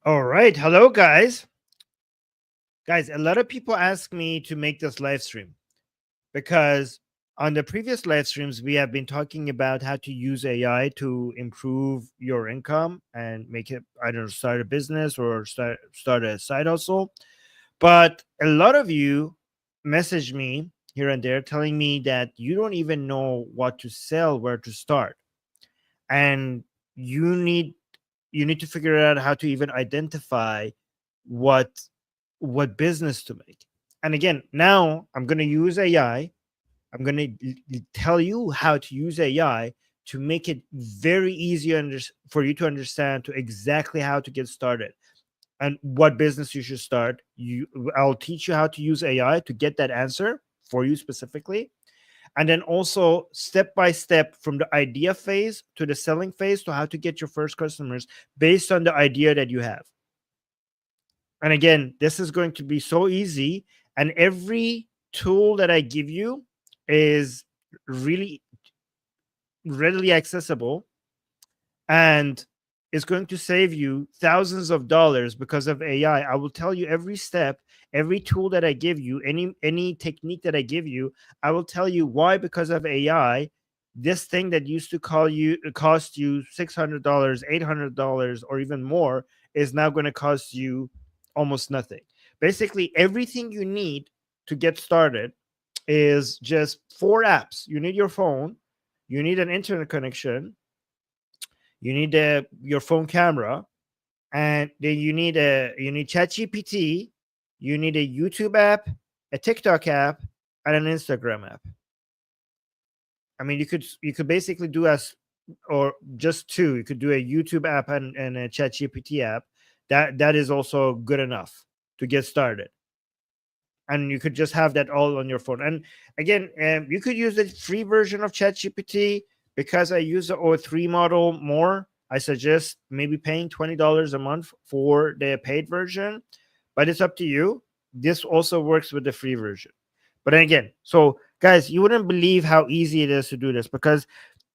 All right. Hello, guys. Guys, a lot of people ask me to make this live stream because on the previous live streams, we have been talking about how to use AI to improve your income and make it either start a business or start a side hustle. But a lot of you message me here and there telling me that you don't even know what to sell, where to start. And you need you need to figure out how to even identify what what business to make. And again, now I'm going to use AI. I'm going to tell you how to use AI to make it very easy for you to understand to exactly how to get started and what business you should start. I'll teach you how to use AI to get that answer for you specifically, and then also step by step from the idea phase to the selling phase to how to get your first customers based on the idea that you have. And again, this is going to be so easy, and every tool that I give you is really readily accessible, and it's going to save you thousands of dollars because of AI. I will tell you every step, every tool that I give you, any technique that I give you, I will tell you why. Because of AI, this thing that used to cost you $600, $800, or even more is now going to cost you almost nothing. Basically, everything you need to get started is just four apps. You need your phone, you need an internet connection, you need your phone camera, and then you need ChatGPT, you need a YouTube app, a TikTok app, and an Instagram app. I mean, you could basically do as or just two. You could do a YouTube app and a ChatGPT app. That is also good enough to get started, and you could just have that all on your phone. And again, you could use the free version of ChatGPT. Because I use the O3 model more, I suggest maybe paying $20 a month for the paid version, but it's up to you. This also works with the free version. But again, so guys, you wouldn't believe how easy it is to do this, because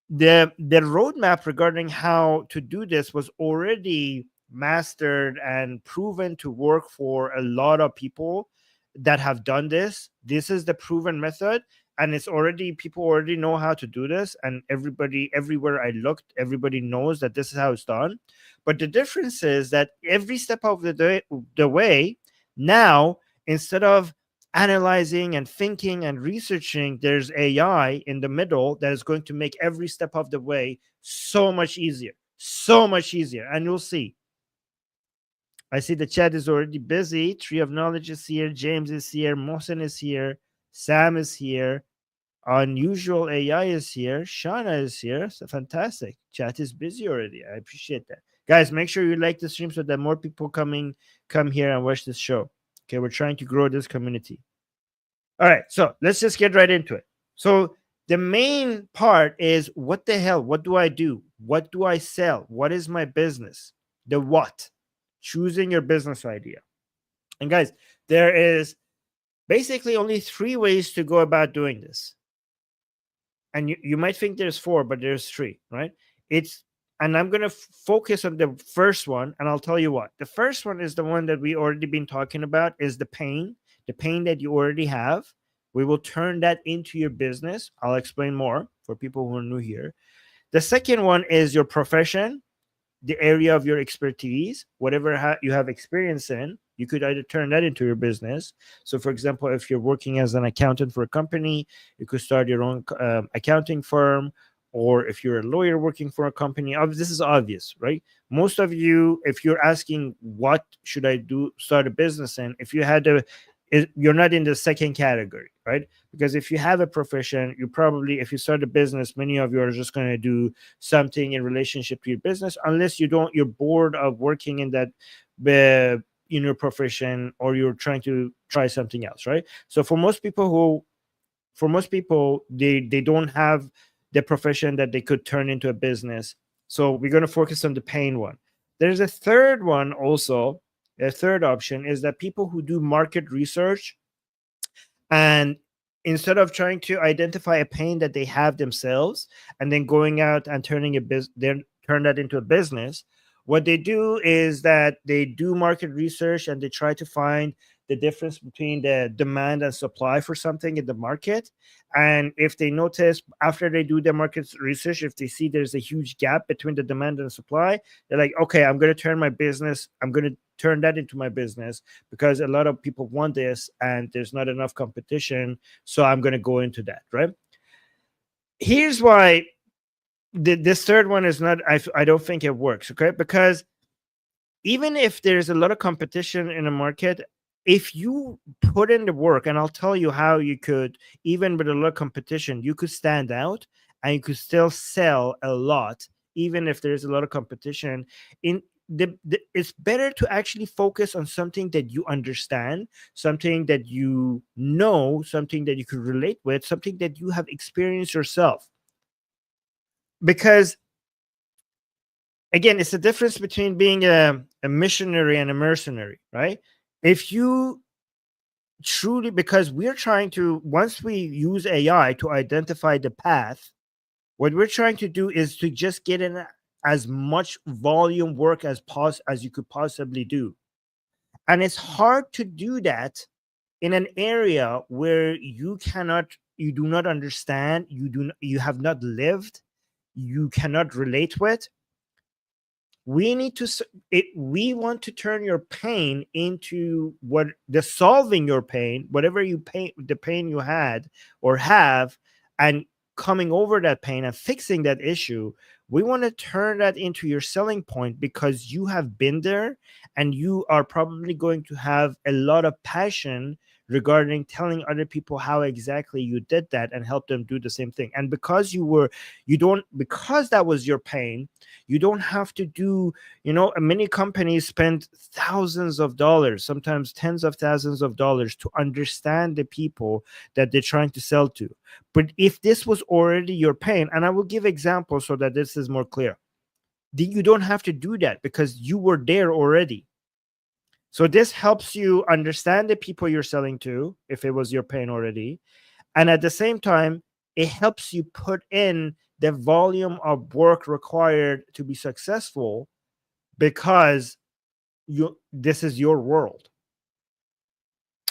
the roadmap regarding how to do this was already mastered and proven to work for a lot of people that have done this. This is the proven method, and it's already people already know how to do this, and everybody everywhere I looked, everybody knows that this is how it's done. But the difference is that every step of the way now, instead of analyzing and thinking and researching, there's AI in the middle that is going to make every step of the way so much easier, so much easier. And you'll see. I see the chat is already busy. Tree of Knowledge is here. James is here. Mohsen is here. Sam is here. Unusual AI is here. Shauna is here. So fantastic. Chat is busy already. I appreciate that. Guys, make sure you like the stream so that more people come here and watch this show. Okay, we're trying to grow this community. All right, so let's just get right into it. So the main part is, what the hell? What do I do? What do I sell? What is my business? The what? Choosing your business idea. And guys, there is basically only three ways to go about doing this. And you might think there's four, but there's three, right? And I'm going to focus on the first one, and I'll tell you what. The first one is the one that we already been talking about, is the pain that you already have. We will turn that into your business. I'll explain more for people who are new here. The second one is your profession, the area of your expertise, whatever you have experience in. You could either turn that into your business. So for example, if you're working as an accountant for a company, you could start your own accounting firm. Or if you're a lawyer working for a company, this is obvious, right? Most of you, if you're asking what should I do, start a business in, if you had to, you're not in the second category, right? Because if you have a profession, you probably, if you start a business, many of you are just going to do something in relationship to your business, unless you're bored of working in that in your profession, or you're trying to try something else, right? So for most people, they don't have the profession that they could turn into a business. So we're going to focus on the pain one. There's a third one also. A third option is that people who do market research, and instead of trying to identify a pain that they have themselves and then going out and turn that into a business, What they do is that they do market research and they try to find the difference between the demand and supply for something in the market. And if they notice after they do their market research, if they see there's a huge gap between the demand and supply, they're like, okay, I'm going to turn that into my business because a lot of people want this and there's not enough competition. So I'm going to go into that, right? Here's why this third one is not, I don't think it works, okay? Because even if there's a lot of competition in a market, if you put in the work, and I'll tell you how you could, even with a lot of competition, you could stand out and you could still sell a lot, even if there's a lot of competition. In it's better to actually focus on something that you understand, something that you know, something that you could relate with, something that you have experienced yourself. Because again, it's the difference between being a missionary and a mercenary, right? If you truly, because we're trying to, once we use AI to identify the path, what we're trying to do is to just get in as much volume work as you could possibly do. And it's hard to do that in an area where you do not understand, you have not lived, you cannot relate with. We need to we want to turn your pain into what the solving your pain, whatever the pain you had or have, and coming over that pain and fixing that issue. We want to turn that into your selling point because you have been there and you are probably going to have a lot of passion regarding telling other people how exactly you did that and help them do the same thing. And because because that was your pain, you don't have to do, many companies spend thousands of dollars, sometimes tens of thousands of dollars to understand the people that they're trying to sell to. But if this was already your pain, and I will give examples so that this is more clear, you don't have to do that because you were there already. So this helps you understand the people you're selling to if it was your pain already. And at the same time, it helps you put in the volume of work required to be successful because this is your world.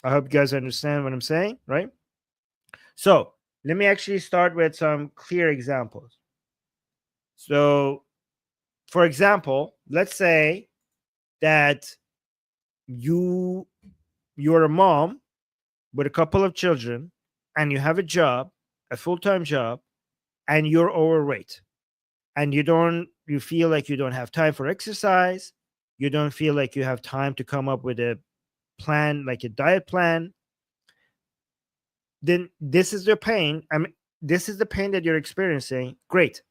I hope you guys understand what I'm saying, right? So let me actually start with some clear examples. So, for example, let's say that you're a mom with a couple of children and you have a job, a full-time job, and you're overweight. And you feel like you don't have time for exercise, you don't feel like you have time to come up with a plan, like a diet plan, then this is the pain. This is the pain that you're experiencing. Great.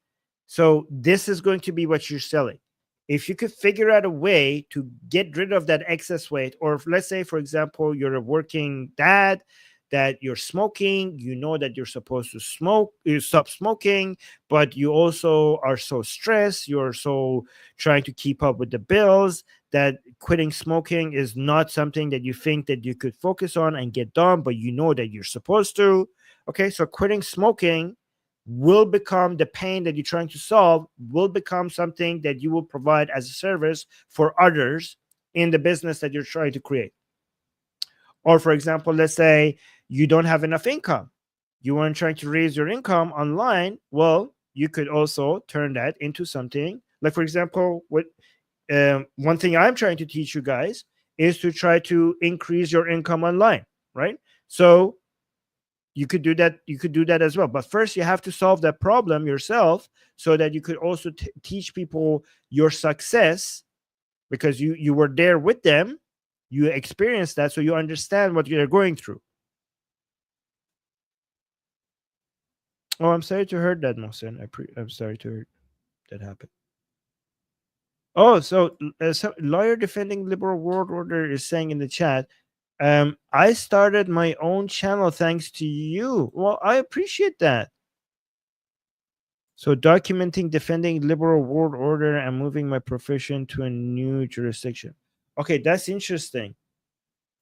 So this is going to be what you're selling. If you could figure out a way to get rid of that excess weight, or let's say, for example, you're a working dad that you're smoking, you know that you're supposed to stop smoking, but you also are so stressed, you're so trying to keep up with the bills that quitting smoking is not something that you think that you could focus on and get done, but you know that you're supposed to. Okay, so quitting smoking will become the pain that you're trying to solve, will become something that you will provide as a service for others in the business that you're trying to create. Or, for example, let's say you don't have enough income. You want trying to raise your income online. Well, you could also turn that into something like, for example, what one thing I'm trying to teach you guys is to try to increase your income online, right? So you could do that. You could do that as well. But first, you have to solve that problem yourself so that you could also teach people your success because you were there with them. You experienced that, so you understand what they're going through. Oh, I'm sorry to hear that, Mohsen. I'm sorry to hear that happen. Oh, so lawyer defending liberal world order is saying in the chat, I started my own channel thanks to you. Well, I appreciate that. So documenting defending liberal world order and moving my profession to a new jurisdiction. Okay, that's interesting.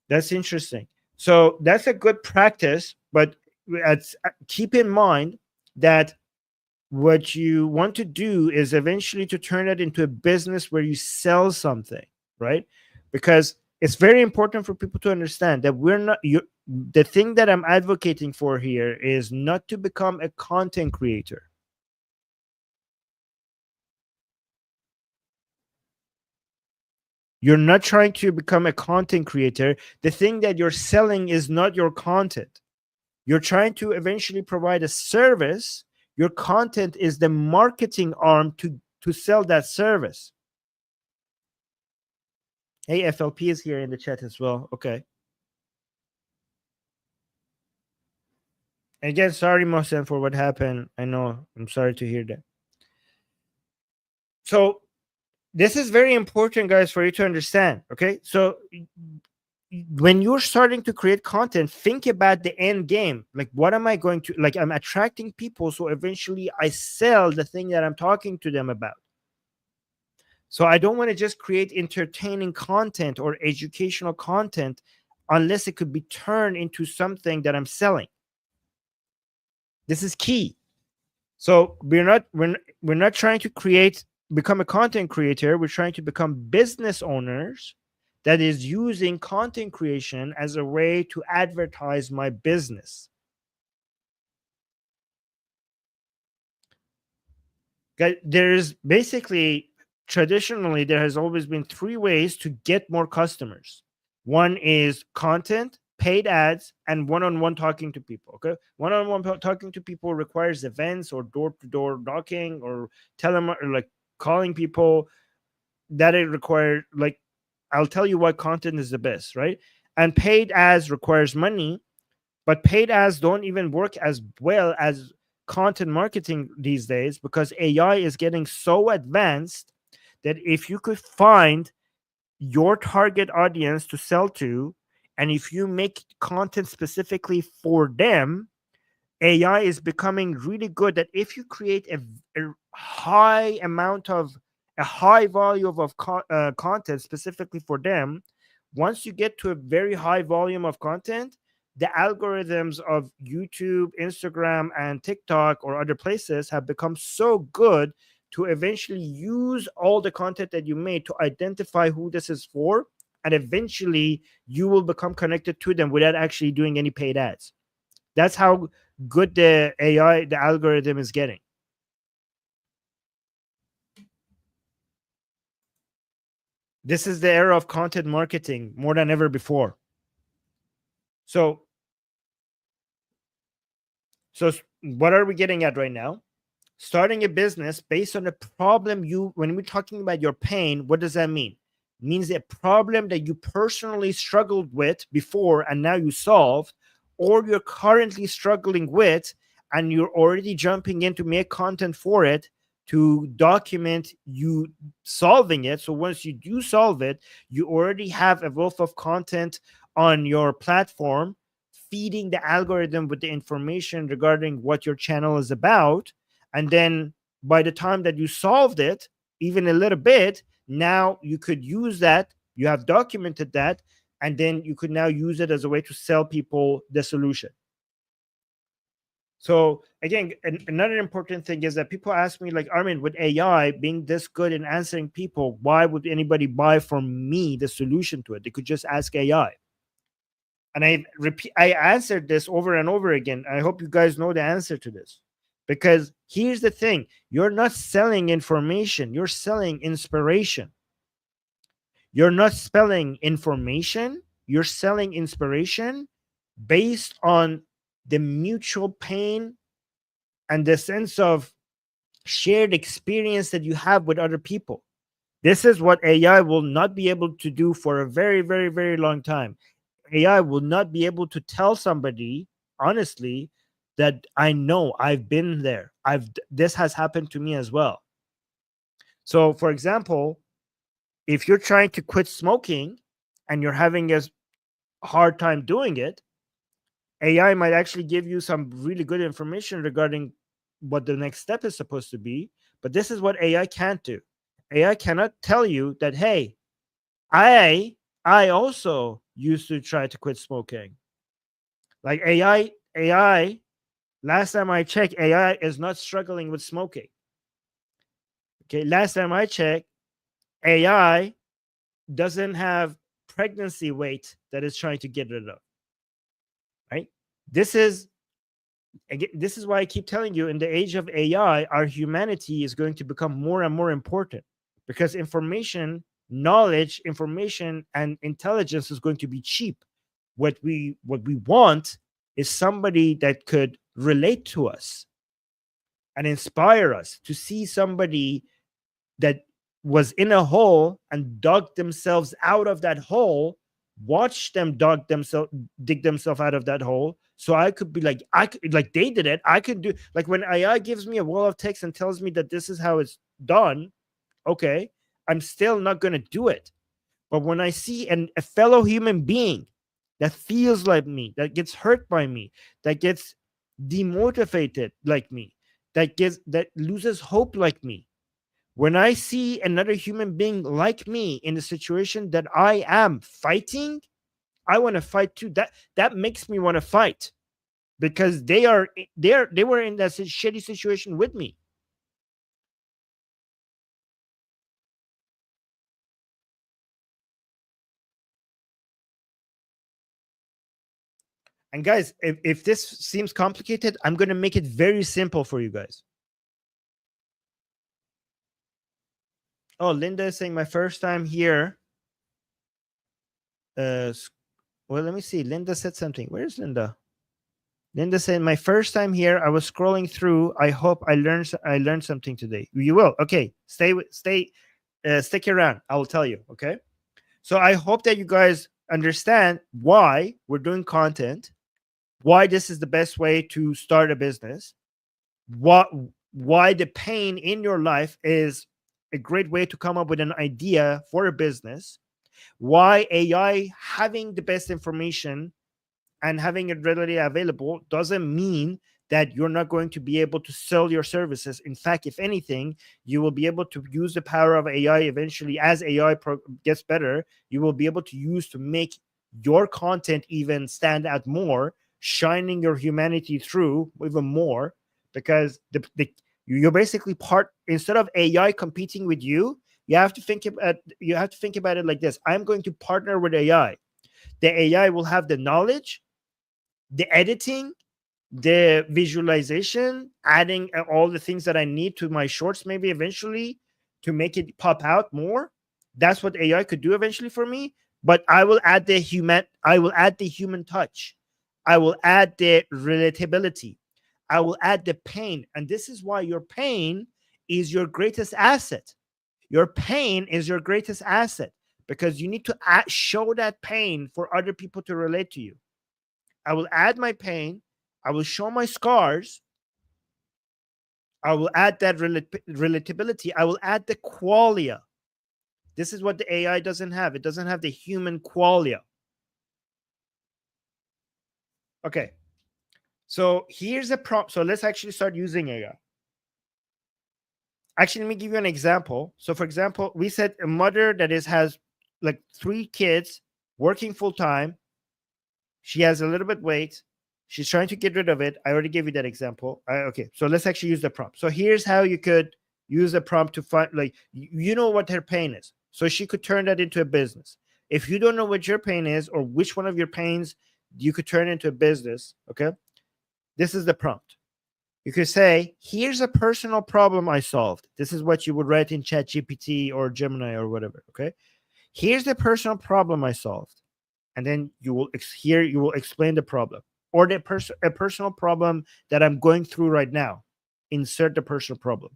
That's interesting. So that's a good practice, but keep in mind that what you want to do is eventually to turn it into a business where you sell something, right? Because it's very important for people to understand that we're not you the thing that I'm advocating for here is not to become a content creator. You're not trying to become a content creator. The thing that you're selling is not your content. You're trying to eventually provide a service. Your content is the marketing arm to sell that service. Hey, FLP is here in the chat as well. Okay. Again, sorry, Mohsen, for what happened. I know. I'm sorry to hear that. So this is very important, guys, for you to understand. Okay. So when you're starting to create content, think about the end game. Like, what am I going to like? I'm attracting people, so eventually I sell the thing that I'm talking to them about. So I don't want to just create entertaining content or educational content unless it could be turned into something that I'm selling. This is key. So we're not trying to become a content creator. We're trying to become business owners that is using content creation as a way to advertise my business. There's basically traditionally there has always been three ways to get more customers. One is content, paid ads, and one-on-one talking to people. Okay, one-on-one talking to people requires events or door-to-door knocking or or like calling people. That it requires like I'll tell you what content is the best, right? And paid ads requires money, but paid ads don't even work as well as content marketing these days because AI is getting so advanced that if you could find your target audience to sell to, and if you make content specifically for them, AI is becoming really good that if you create a high amount of a high volume of content specifically for them, once you get to a very high volume of content, the algorithms of YouTube, Instagram, and TikTok or other places have become so good to eventually use all the content that you made to identify who this is for. And eventually you will become connected to them without actually doing any paid ads. That's how good the AI, the algorithm is getting. This is the era of content marketing more than ever before. So, so what are we getting at right now? Starting a business based on a problem when we're talking about your pain, what does that mean? It means a problem that you personally struggled with before and now you solved, or you're currently struggling with and you're already jumping in to make content for it to document you solving it. So once you do solve it, you already have a wealth of content on your platform feeding the algorithm with the information regarding what your channel is about. And then by the time that you solved it, even a little bit, now you could use that. You have documented that. And then you could now use it as a way to sell people the solution. So again, another important thing is that people ask me, like, Armin, with AI being this good in answering people, why would anybody buy from me the solution to it? They could just ask AI. And I answered this over and over again. I hope you guys know the answer to this. Because here's the thing, you're not selling information, you're selling inspiration. You're not selling information, you're selling inspiration based on the mutual pain and the sense of shared experience that you have with other people. This is what AI will not be able to do for a very, very, very long time. AI will not be able to tell somebody honestly that I know I've been there. This has happened to me as well. So, for example, if you're trying to quit smoking and you're having a hard time doing it, AI might actually give you some really good information regarding what the next step is supposed to be. But this is what AI can't do. AI cannot tell you that, hey, I also used to try to quit smoking. Like AI Last time I checked, AI is not struggling with smoking. Okay, last time I checked, AI doesn't have pregnancy weight that is trying to get rid of. Right? This is this is why I keep telling you, in the age of AI, our humanity is going to become more and more important, because information and intelligence is going to be cheap. What we want is somebody that could relate to us and inspire us to see somebody that was in a hole and dug themselves out of that hole, watch them dig themselves out of that hole, so I could be like, I could, like they did it, I could do. Like when AI gives me a wall of text and tells me that this is how it's done, okay, I'm still not going to do it. But when I see a fellow human being that feels like me, that gets hurt by me, that gets demotivated like me, that loses hope like me, when I see another human being like me in the situation that I am fighting, I want to fight too. That makes me want to fight, because they were in that shitty situation with me. And guys, if this seems complicated, I'm going to make it very simple for you guys. Oh, Linda is saying my first time here. Well, let me see. Linda said something. Where's Linda? Linda said, "My first time here. I was scrolling through. I hope I learned something today. You will. Okay, stick around. I will tell you. Okay. So I hope that you guys understand why we're doing content, why this is the best way to start a business, what why the pain in your life is a great way to come up with an idea for a business, why AI having the best information and having it readily available doesn't mean that you're not going to be able to sell your services. In fact, if anything, you will be able to use the power of AI eventually. As AI gets better, you will be able to use to make your content even stand out more, shining your humanity through even more, because you're basically part. Instead of AI competing with you, you have to think about it like this: I'm going to partner with AI. The AI will have the knowledge, the editing, the visualization, adding all the things that I need to my shorts, maybe eventually, to make it pop out more. That's what AI could do eventually for me. But I will add the human touch. I will add the relatability. I will add the pain. And this is why your pain is your greatest asset. Your pain is your greatest asset, because you need to show that pain for other people to relate to you. I will add my pain. I will show my scars. I will add that relatability. I will add the qualia. This is what the AI doesn't have. It doesn't have the human qualia. Okay. So here's a prompt. So let's actually start using AI. Actually, let me give you an example. So, for example, we said a mother that has like 3 kids, working full time. She has a little bit weight. She's trying to get rid of it. I already gave you that example. Okay, so let's actually use the prompt. So here's how you could use the prompt to find, like, you know what her pain is. So she could turn that into a business. If you don't know what your pain is, or which one of your pains you could turn into a business, okay, this is the prompt. You could say, here's a personal problem I solved. This is what you would write in ChatGPT or Gemini or whatever, okay? Here's the personal problem I solved. And then you will explain the problem, or a personal problem that I'm going through right now. Insert the personal problem.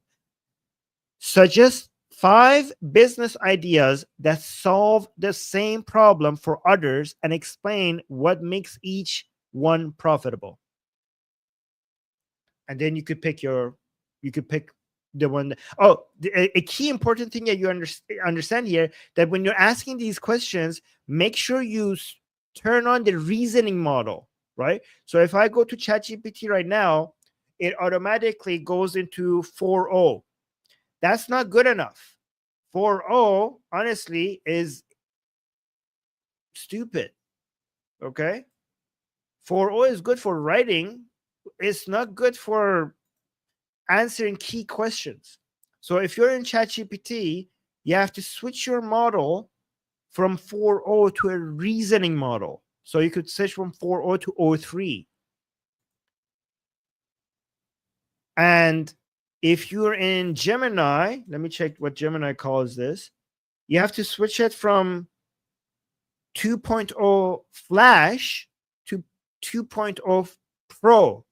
Suggest 5 business ideas that solve the same problem for others, and explain what makes each one profitable. And then you could pick the one a key important thing that you understand here, that when you're asking these questions, make sure you turn on the reasoning model, right? So if I go to ChatGPT right now, it automatically goes into 4.0. That's not good enough. 4.0 honestly is stupid. Okay. 4.0 is good for writing, it's not good for answering key questions. So if you're in ChatGPT, you have to switch your model from 4.0 to a reasoning model. So you could switch from 4.0 to O3. And if you're in Gemini, let me check what Gemini calls this. You have to switch it from 2.0 Flash to 2.0 Pro.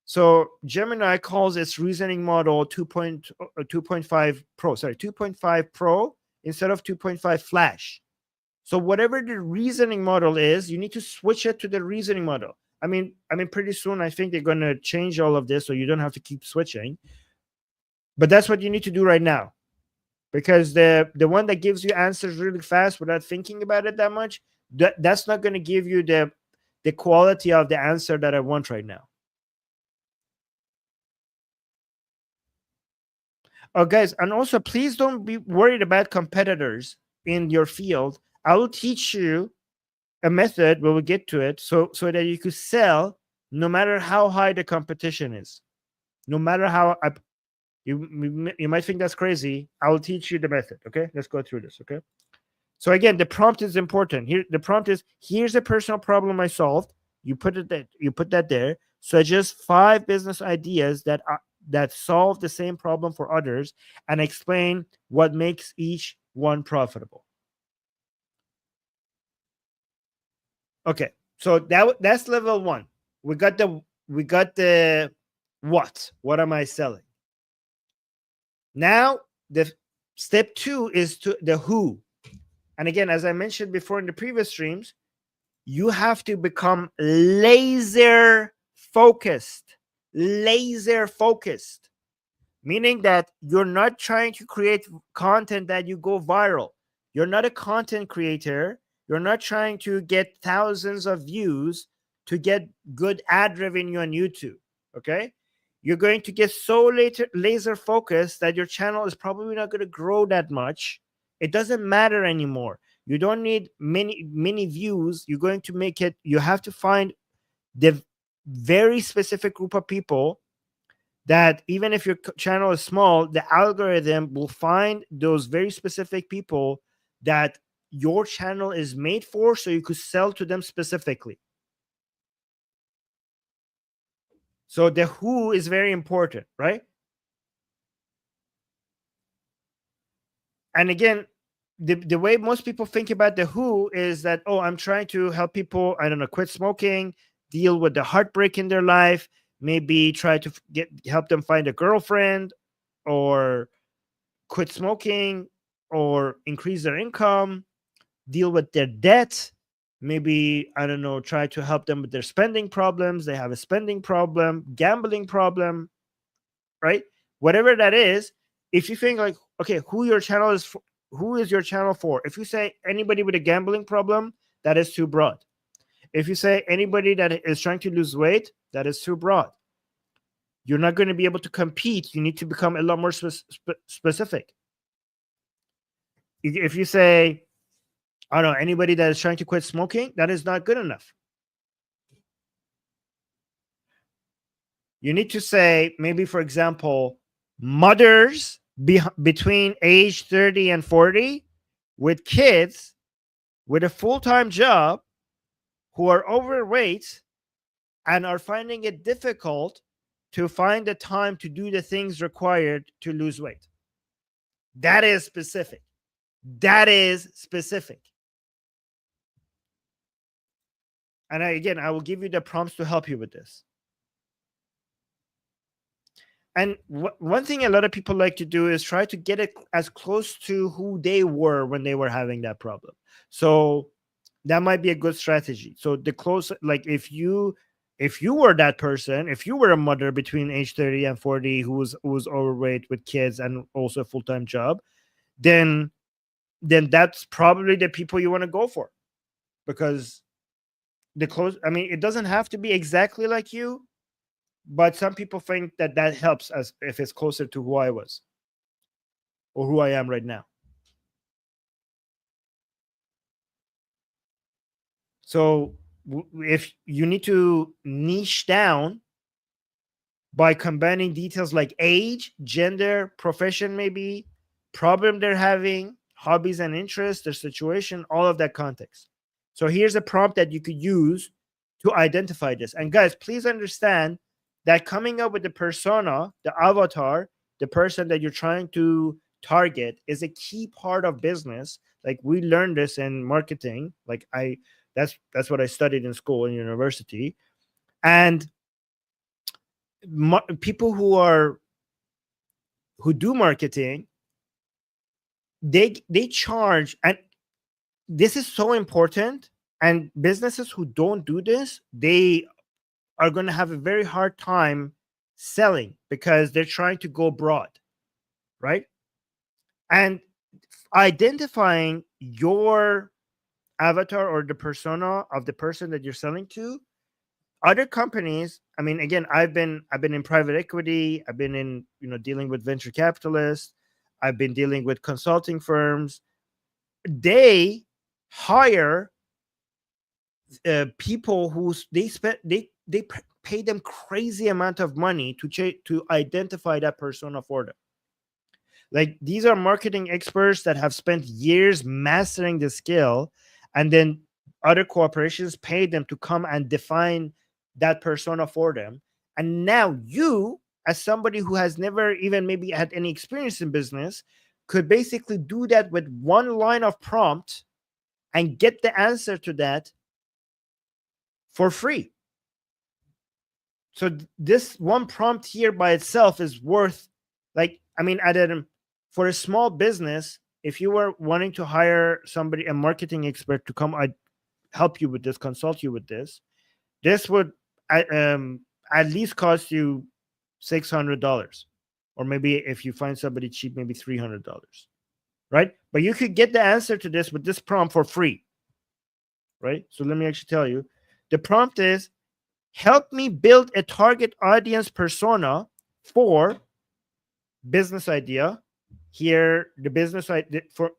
So Gemini calls its reasoning model 2.5 Pro, sorry, 2.5 Pro instead of 2.5 Flash. So whatever the reasoning model is, you need to switch it to the reasoning model. I mean, pretty soon I think they're going to change all of this, so you don't have to keep switching. But that's what you need to do right now, because the one that gives you answers really fast without thinking about it that much, that's not going to give you the quality of the answer that I want right now. Oh, guys, and also please don't be worried about competitors in your field. I will teach you a method where we get to it, so that you could sell no matter how high the competition is, no matter how you might think that's crazy. I will teach you the method. Okay, let's go through this. Okay, so again, the prompt is important. Here, the prompt is: here's a personal problem I solved. You put that there. Suggest 5 business ideas that solve the same problem for others, and explain what makes each one profitable. Okay, so that's level 1. We got the what. What am I selling? Now the step 2 is to the who. And again, as I mentioned before in the previous streams, you have to become laser focused. Laser focused. Meaning that you're not trying to create content that you go viral. You're not a content creator. You're not trying to get thousands of views to get good ad revenue on YouTube. Okay? You're going to get so laser focused that your channel is probably not going to grow that much. It doesn't matter anymore. You don't need many views. You're going to make it, you have to find the very specific group of people that even if your channel is small, the algorithm will find those very specific people that your channel is made for, so you could sell to them specifically. So the who is very important, right? And again, the way most people think about the who is that, oh, I'm trying to help people, I don't know, quit smoking, deal with the heartbreak in their life, maybe try to help them find a girlfriend, or quit smoking, or increase their income, deal with their debt, maybe, I don't know, try to help them with their spending problems. They have a spending problem, gambling problem, right? Whatever that is, if you think like, okay, who is your channel for? If you say anybody with a gambling problem, that is too broad. If you say anybody that is trying to lose weight, that is too broad. You're not going to be able to compete. You need to become a lot more specific. If you say, I don't know, anybody that is trying to quit smoking, that is not good enough. You need to say, maybe, for example, mothers between age 30 and 40 with kids with a full-time job who are overweight and are finding it difficult to find the time to do the things required to lose weight. That is specific. That is specific. And again, I will give you the prompts to help you with this. And one thing a lot of people like to do is try to get it as close to who they were when they were having that problem. So that might be a good strategy. So the closer, like if you were that person, if you were a mother between age 30 and 40 who was overweight with kids and also a full-time job, then that's probably the people you want to go for, because it doesn't have to be exactly like you, but some people think that helps as if it's closer to who I was or who I am right now. So if you need to niche down, by combining details like age, gender, profession, maybe problem they're having, hobbies and interests, their situation, all of that context. So here's a prompt that you could use to identify this. And guys, please understand that coming up with the persona, the avatar, the person that you're trying to target is a key part of business. Like we learned this in marketing. Like that's what I studied in school and university. And people who do marketing, they charge, and this is so important. And businesses who don't do this, they are going to have a very hard time selling because they're trying to go broad, right? And identifying your avatar or the persona of the person that you're selling to, other companies, I mean, again, I've been in private equity, I've been in, dealing with venture capitalists, I've been dealing with consulting firms. They hire people who they spend they pay them crazy amount of money to identify that persona for them. Like these are marketing experts that have spent years mastering the skill, and then other corporations pay them to come and define that persona for them. And now you, as somebody who has never even maybe had any experience in business, could basically do that with one line of prompt and get the answer to that for free. So this one prompt here by itself is worth, like, I mean, for a small business, if you were wanting to hire somebody, a marketing expert, to come help you with this, consult you with this would at least cost you $600, or maybe if you find somebody cheap, maybe $300, right? But you could get the answer to this with this prompt for free, right? So let me actually tell you. The prompt is, help me build a target audience persona for business idea. Here, the business idea for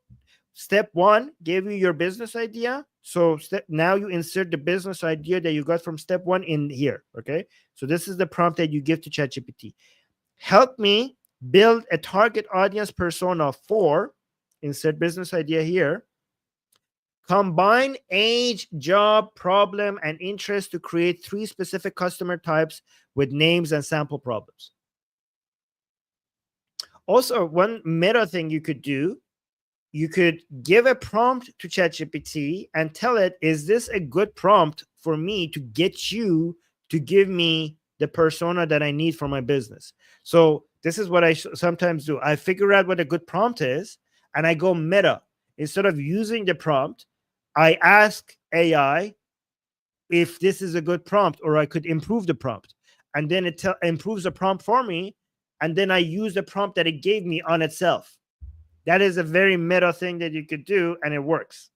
step one gave you your business idea. So now you insert the business idea that you got from step one in here. Okay. So this is the prompt that you give to ChatGPT. Help me build a target audience persona for, insert business idea here. Combine age, job, problem, and interest to create 3 specific customer types with names and sample problems. Also, one meta thing you could do, you could give a prompt to ChatGPT and tell it, is this a good prompt for me to get you to give me the persona that I need for my business? So this is what I sometimes do. I figure out what a good prompt is, and I go meta. Instead of using the prompt, I ask AI if this is a good prompt or I could improve the prompt. And then it improves the prompt for me. And then I use the prompt that it gave me on itself. That is a very meta thing that you could do, and it works.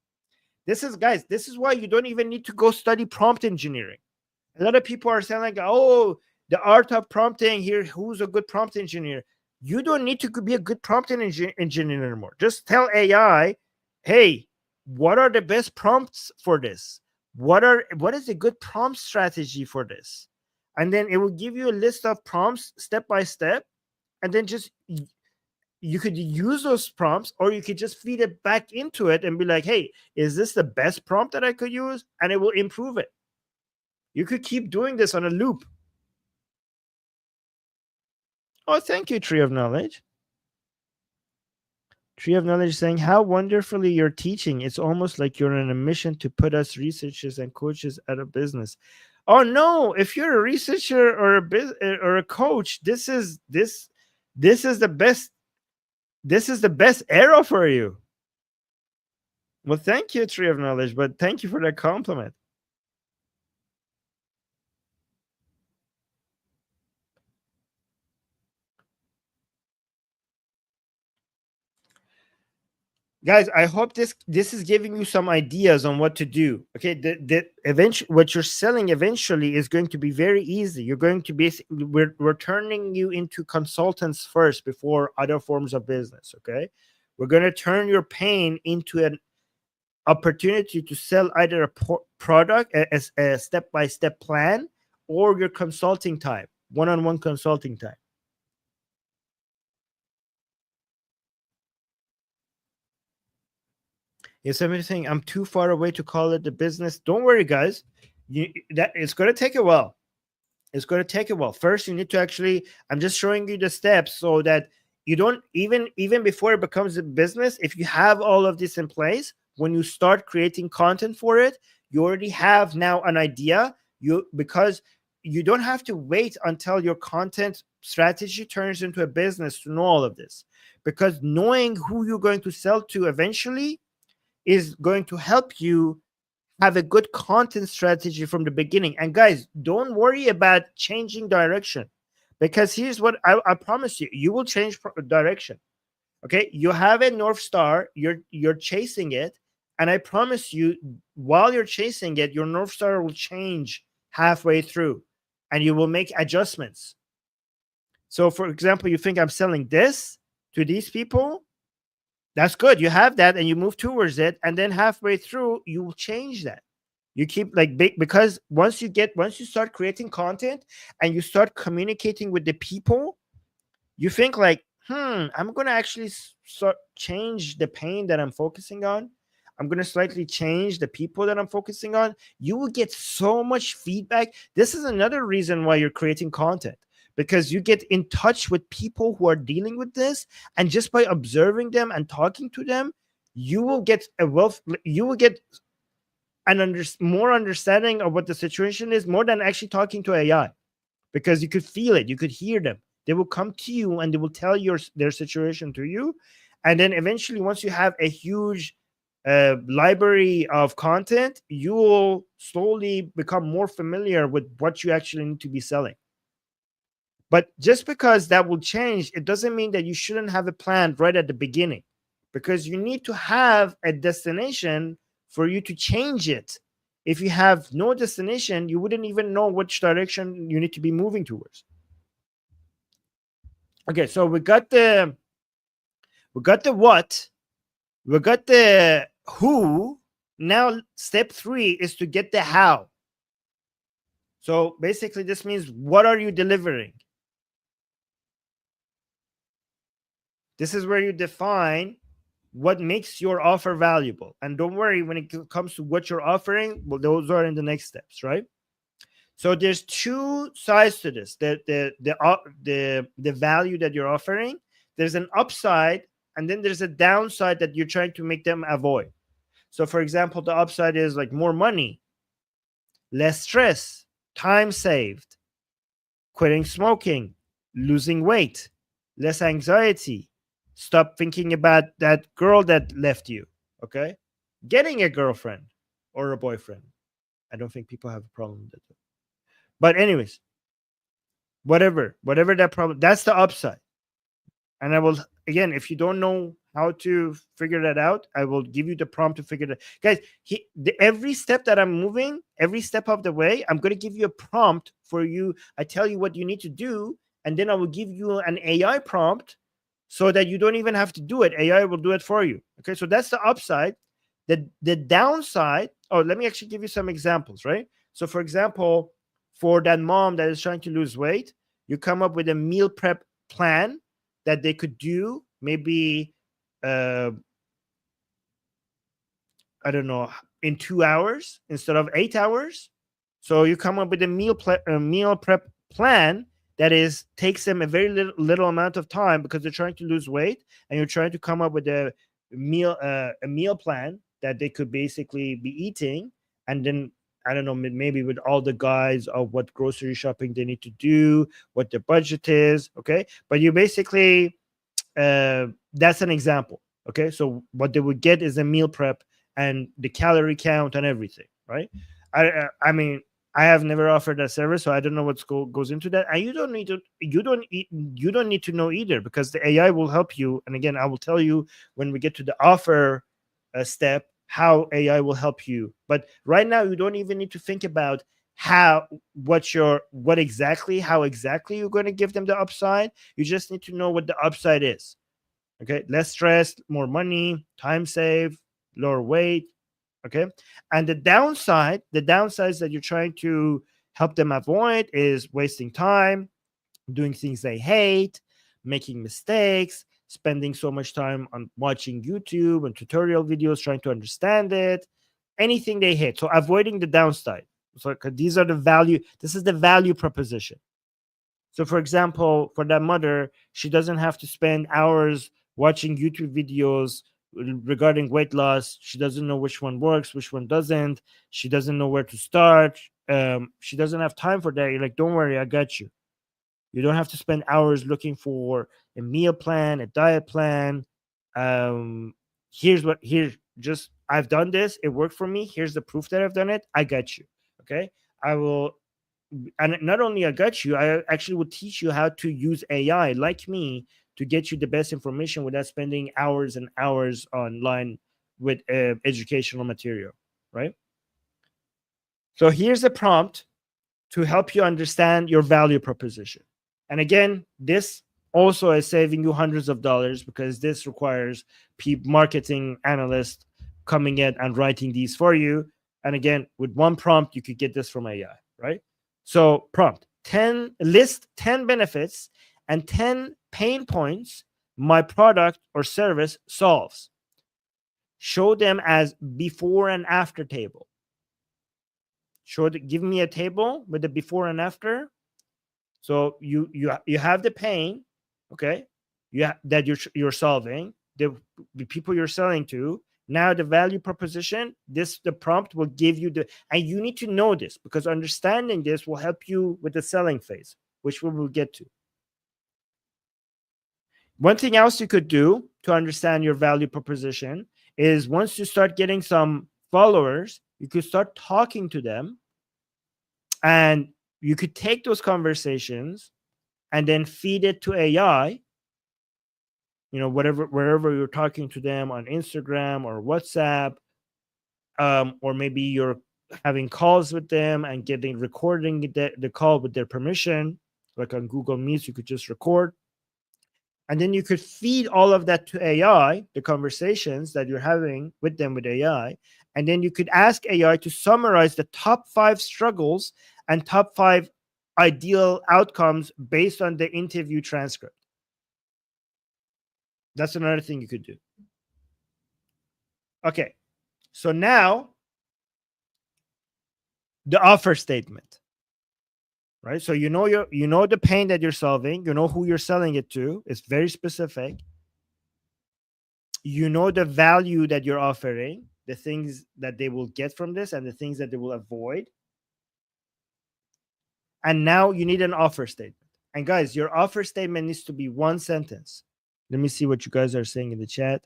This is, guys, this is why you don't even need to go study prompt engineering. A lot of people are saying, like, oh, the art of prompting here, who's a good prompt engineer? You don't need to be a good prompt engineer anymore. Just tell AI, hey, what are the best prompts for this? What is a good prompt strategy for this? And then it will give you a list of prompts step by step, and then just you could use those prompts, or you could just feed it back into it and be like, hey, is this the best prompt that I could use? And it will improve it. You could keep doing this on a loop. Oh, thank you, Tree of Knowledge. Tree of Knowledge saying, how wonderfully you're teaching. It's almost like you're on a mission to put us researchers and coaches out of business. Oh no, if you're a researcher or a coach, this is the best. This is the best era for you. Well, thank you, Tree of Knowledge, but thank you for that compliment. Guys, I hope this is giving you some ideas on what to do. Okay, what you're selling eventually is going to be very easy. You're going to be, we're turning you into consultants first before other forms of business. Okay, we're going to turn your pain into an opportunity to sell either a product, a step-by-step plan, or your consulting time. one-on-one consulting time. If somebody's saying I'm too far away to call it a business, don't worry, guys. That it's going to take a while. It's going to take a while. First, you need to actually. I'm just showing you the steps so that you don't even before it becomes a business. If you have all of this in place, when you start creating content for it, you already have now an idea. Because you don't have to wait until your content strategy turns into a business to know all of this. Because knowing who you're going to sell to eventually is going to help you have a good content strategy from the beginning. And guys, don't worry about changing direction, because here's what I promise you: you will change direction. Okay, you have a north star, you're chasing it, and I promise you, while you're chasing it, your north star will change halfway through, and you will make adjustments. So, for example, you think I'm selling this to these people. That's good. You have that and you move towards it. And then halfway through, you will change that. You keep like big, because once you start creating content and you start communicating with the people, you think like, I'm going to actually start change the pain that I'm focusing on. I'm going to slightly change the people that I'm focusing on. You will get so much feedback. This is another reason why you're creating content, because you get in touch with people who are dealing with this. And just by observing them and talking to them, you will get you will get more understanding of what the situation is, more than actually talking to AI, because you could feel it, you could hear them. They will come to you and they will tell their situation to you. And then eventually, once you have a huge library of content, you will slowly become more familiar with what you actually need to be selling. But just because that will change, it doesn't mean that you shouldn't have a plan right at the beginning, because you need to have a destination for you to change it. If you have no destination, you wouldn't even know which direction you need to be moving towards. Okay, so we got the what, we got the who. Now step 3 is to get the how. So basically this means, what are you delivering? This is where you define what makes your offer valuable. And don't worry, when it comes to what you're offering, well, those are in the next steps, right? So there's two sides to this. The value that you're offering, there's an upside, and then there's a downside that you're trying to make them avoid. So for example, the upside is like more money, less stress, time saved, quitting smoking, losing weight, less anxiety, stop thinking about that girl that left you. Okay, getting a girlfriend or a boyfriend. I don't think people have a problem with that. But anyways, whatever that problem, that's the upside. And I will, again, if you don't know how to figure that out, I will give you the prompt to figure that. Guys, every step that I'm moving, every step of the way, I'm going to give you a prompt for you. I tell you what you need to do, and then I will give you an AI prompt so that you don't even have to do it. AI will do it for you. Okay, so that's the upside. The downside, oh, let me actually give you some examples, right? So for example, for that mom that is trying to lose weight, you come up with a meal prep plan that they could do, maybe I don't know, in 2 hours instead of 8 hours. So you come up with a meal prep plan that takes them a very little amount of time, because they're trying to lose weight, and you're trying to come up with a meal plan that they could basically be eating. And then, I don't know, maybe with all the guides of what grocery shopping they need to do, what their budget is. Okay, but you basically that's an example. Okay, so what they would get is a meal prep and the calorie count and everything, right? I mean, I have never offered that service, so I don't know what goes into that. And you don't need to know either, because the AI will help you. And again, I will tell you when we get to the offer step how AI will help you. But right now, you don't even need to think about how exactly you're going to give them the upside. You just need to know what the upside is. Okay, less stress, more money, time saved, lower weight. Okay, and the downsides that you're trying to help them avoid is wasting time, doing things they hate, making mistakes, spending so much time on watching YouTube and tutorial videos trying to understand it, anything they hate. So avoiding the downside. So these are the value, this is the value proposition. So for example, for that mother, she doesn't have to spend hours watching YouTube videos regarding weight loss. She doesn't know which one works, which one doesn't. She doesn't know where to start. She doesn't have time for that. You're like, don't worry, I got you. You don't have to spend hours looking for a meal plan, a diet plan. Um, here's just I've done this. It worked for me. Here's the proof that I've done it. I got you. Okay. I will, and not only I got you, I actually will teach you how to use AI like me to get you the best information without spending hours and hours online with educational material, right? So here's the prompt to help you understand your value proposition. And again, this also is saving you hundreds of dollars because this requires marketing analysts coming in and writing these for you. And again, with one prompt, you could get this from AI, right? So prompt 10, list 10 benefits and 10 pain points my product or service solves. Show them as before and after table. Give me a table with the before and after. So you have the pain, okay, that you're solving, the people you're selling to. Now the value proposition, the prompt will give you and you need to know this because understanding this will help you with the selling phase, which we will get to. One thing else you could do to understand your value proposition is once you start getting some followers, you could start talking to them, and you could take those conversations and then feed it to AI, wherever you're talking to them on Instagram or WhatsApp, or maybe you're having calls with them and recording the call with their permission, like on Google Meets, you could just record. And then you could feed all of that to AI, the conversations that you're having with them with AI. And then you could ask AI to summarize the top 5 struggles and top 5 ideal outcomes based on the interview transcript. That's another thing you could do. Okay. So now the offer statement, right? So you know the pain that you're solving, you know who you're selling it to. It's very specific. You know the value that you're offering, the things that they will get from this and the things that they will avoid. And now you need an offer statement. And guys, your offer statement needs to be 1 sentence. Let me see what you guys are saying in the chat.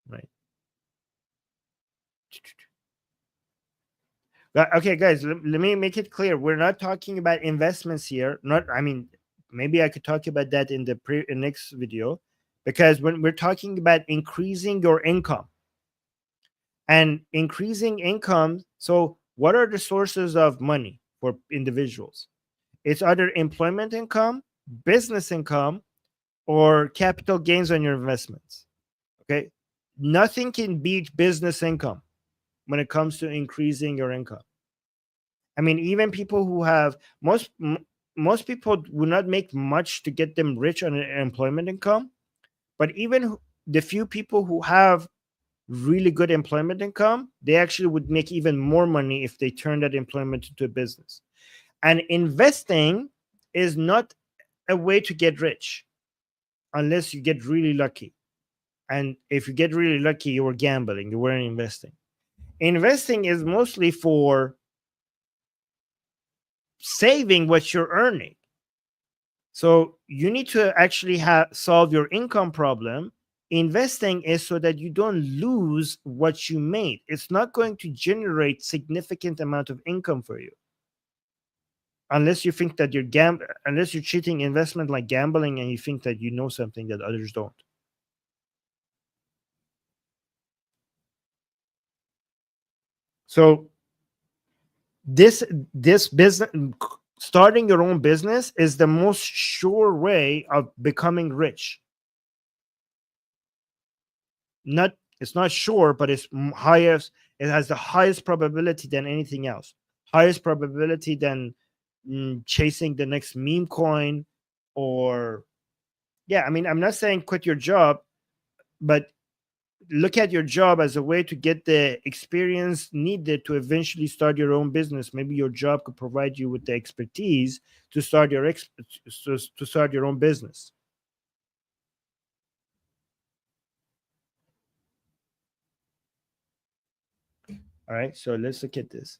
Right. Okay, guys, let me make it clear. We're not talking about investments here. Maybe I could talk about that in the next video, because when we're talking about increasing your income and increasing income, so what are the sources of money for individuals? It's either employment income, business income, or capital gains on your investments. Okay, nothing can beat business income when it comes to increasing your income. I mean, even people who have most people will not make much to get them rich on an employment income, but even the few people who have really good employment income, they actually would make even more money if they turn that employment into a business. And investing is not a way to get rich unless you get really lucky. And if you get really lucky, you were gambling, you weren't investing. Investing is mostly for saving what you're earning. So you need to actually solve your income problem. Investing is so that you don't lose what you made. It's not going to generate significant amount of income for you unless you think that unless you're treating investment like gambling and you think that you know something that others don't. So this business, starting your own business, is the most sure way of becoming rich. It's not sure, but it's highest. It has the highest probability than anything else. Highest probability than chasing the next meme coin, or yeah, I mean, I'm not saying quit your job, but look at your job as a way to get the experience needed to eventually start your own business. Maybe your job could provide you with the expertise to start to start your own business. All right, so let's look at this.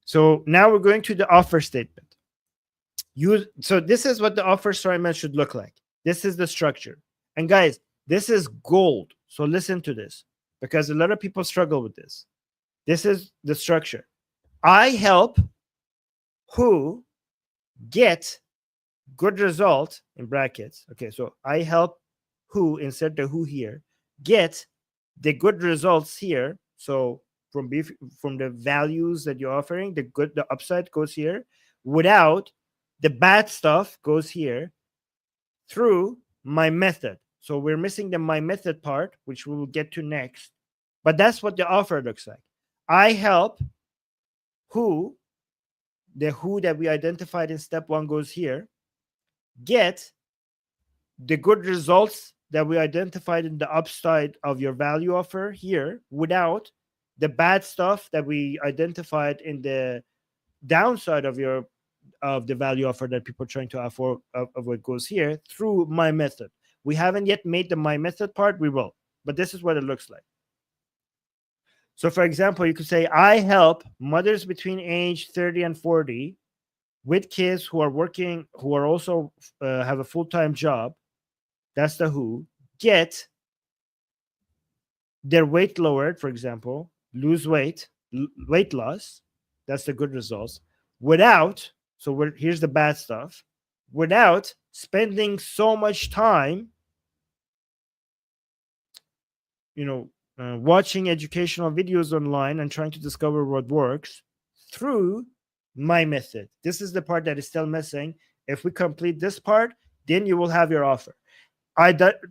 So now we're going to the offer statement. So this is what the offer statement should look like. This is the structure. And guys, this is gold. So listen to this, because a lot of people struggle with this. This is the structure. I help who get good result in brackets. Okay, so I help who, insert the who here, get the good results here. So from the values that you're offering, the upside goes here, without the bad stuff goes here, through my method. So we're missing the my method part, which we will get to next. But that's what the offer looks like. I help who, the who that we identified in step 1 goes here, get the good results that we identified in the upside of your value offer here, without the bad stuff that we identified in the downside of the value offer that people are trying to offer of what goes here, through my method. We haven't yet made the my method part. We will, but this is what it looks like. So for example, you could say, I help mothers between age 30 and 40 with kids who are working, who are also have a full-time job. That's the who. Get their weight lowered, for example, lose weight, weight loss. That's the good results. Without, so here's the bad stuff, without spending so much time, watching educational videos online and trying to discover what works, through my method. This is the part that is still missing. If we complete this part, then you will have your offer.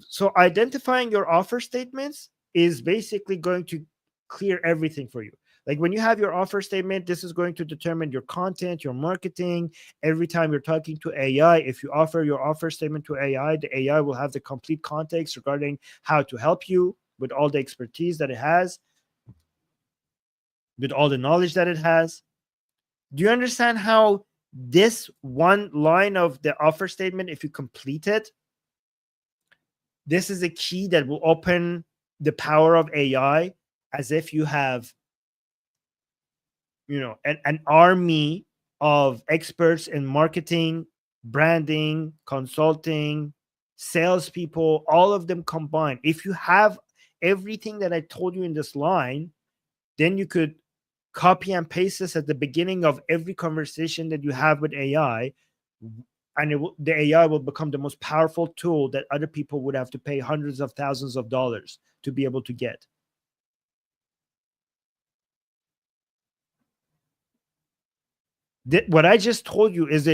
So identifying your offer statements is basically going to clear everything for you. Like when you have your offer statement, this is going to determine your content, your marketing. Every time you're talking to AI, if you offer your offer statement to AI, the AI will have the complete context regarding how to help you with all the expertise that it has, with all the knowledge that it has. Do you understand how this one line of the offer statement, if you complete it, this is a key that will open the power of AI, as if you have, an army of experts in marketing, branding, consulting, salespeople, all of them combined. If you have everything that I told you in this line, then you could copy and paste this at the beginning of every conversation that you have with AI, and the AI will become the most powerful tool that other people would have to pay hundreds of thousands of dollars to be able to get. What I just told you is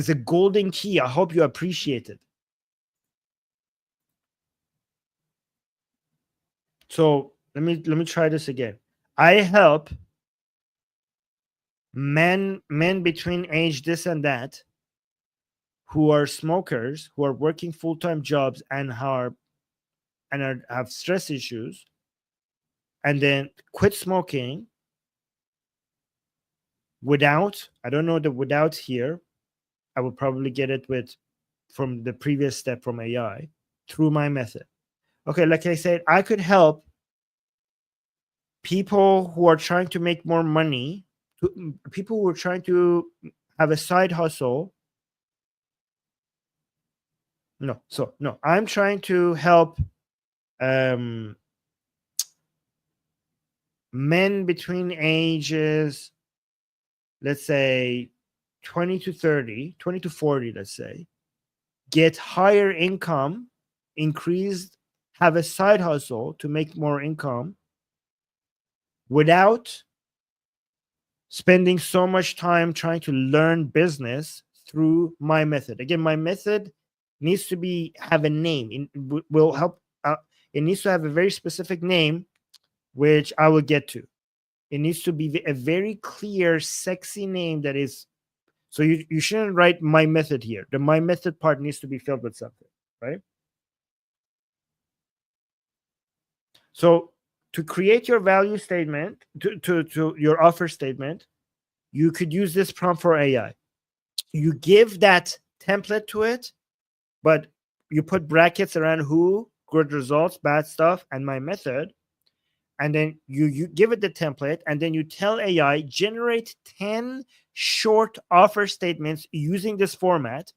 a golden key. I hope you appreciate it. So let me try this again. I help men between age this and that, who are smokers, who are working full-time jobs and have stress issues, and then quit smoking without, I don't know the without here. I would probably get it from the previous step from AI, through my method. Okay, like I said, I could help people who are trying to make more money, people who are trying to have a side hustle. No, I'm trying to help men between ages, let's say 20 to 30, 20 to 40, let's say, get higher income, increased, have a side hustle to make more income without spending so much time trying to learn business, through my method. Again, my method needs to have a name. It will help. It needs to have a very specific name, which I will get to. It needs to be a very clear, sexy name that is. So you shouldn't write my method here. The my method part needs to be filled with something, right? So to create your value statement, to your offer statement, you could use this prompt for AI. You give that template to it, but you put brackets around who, good results, bad stuff, and my method. And then you give it the template, and then you tell AI, generate 10 short offer statements using this format.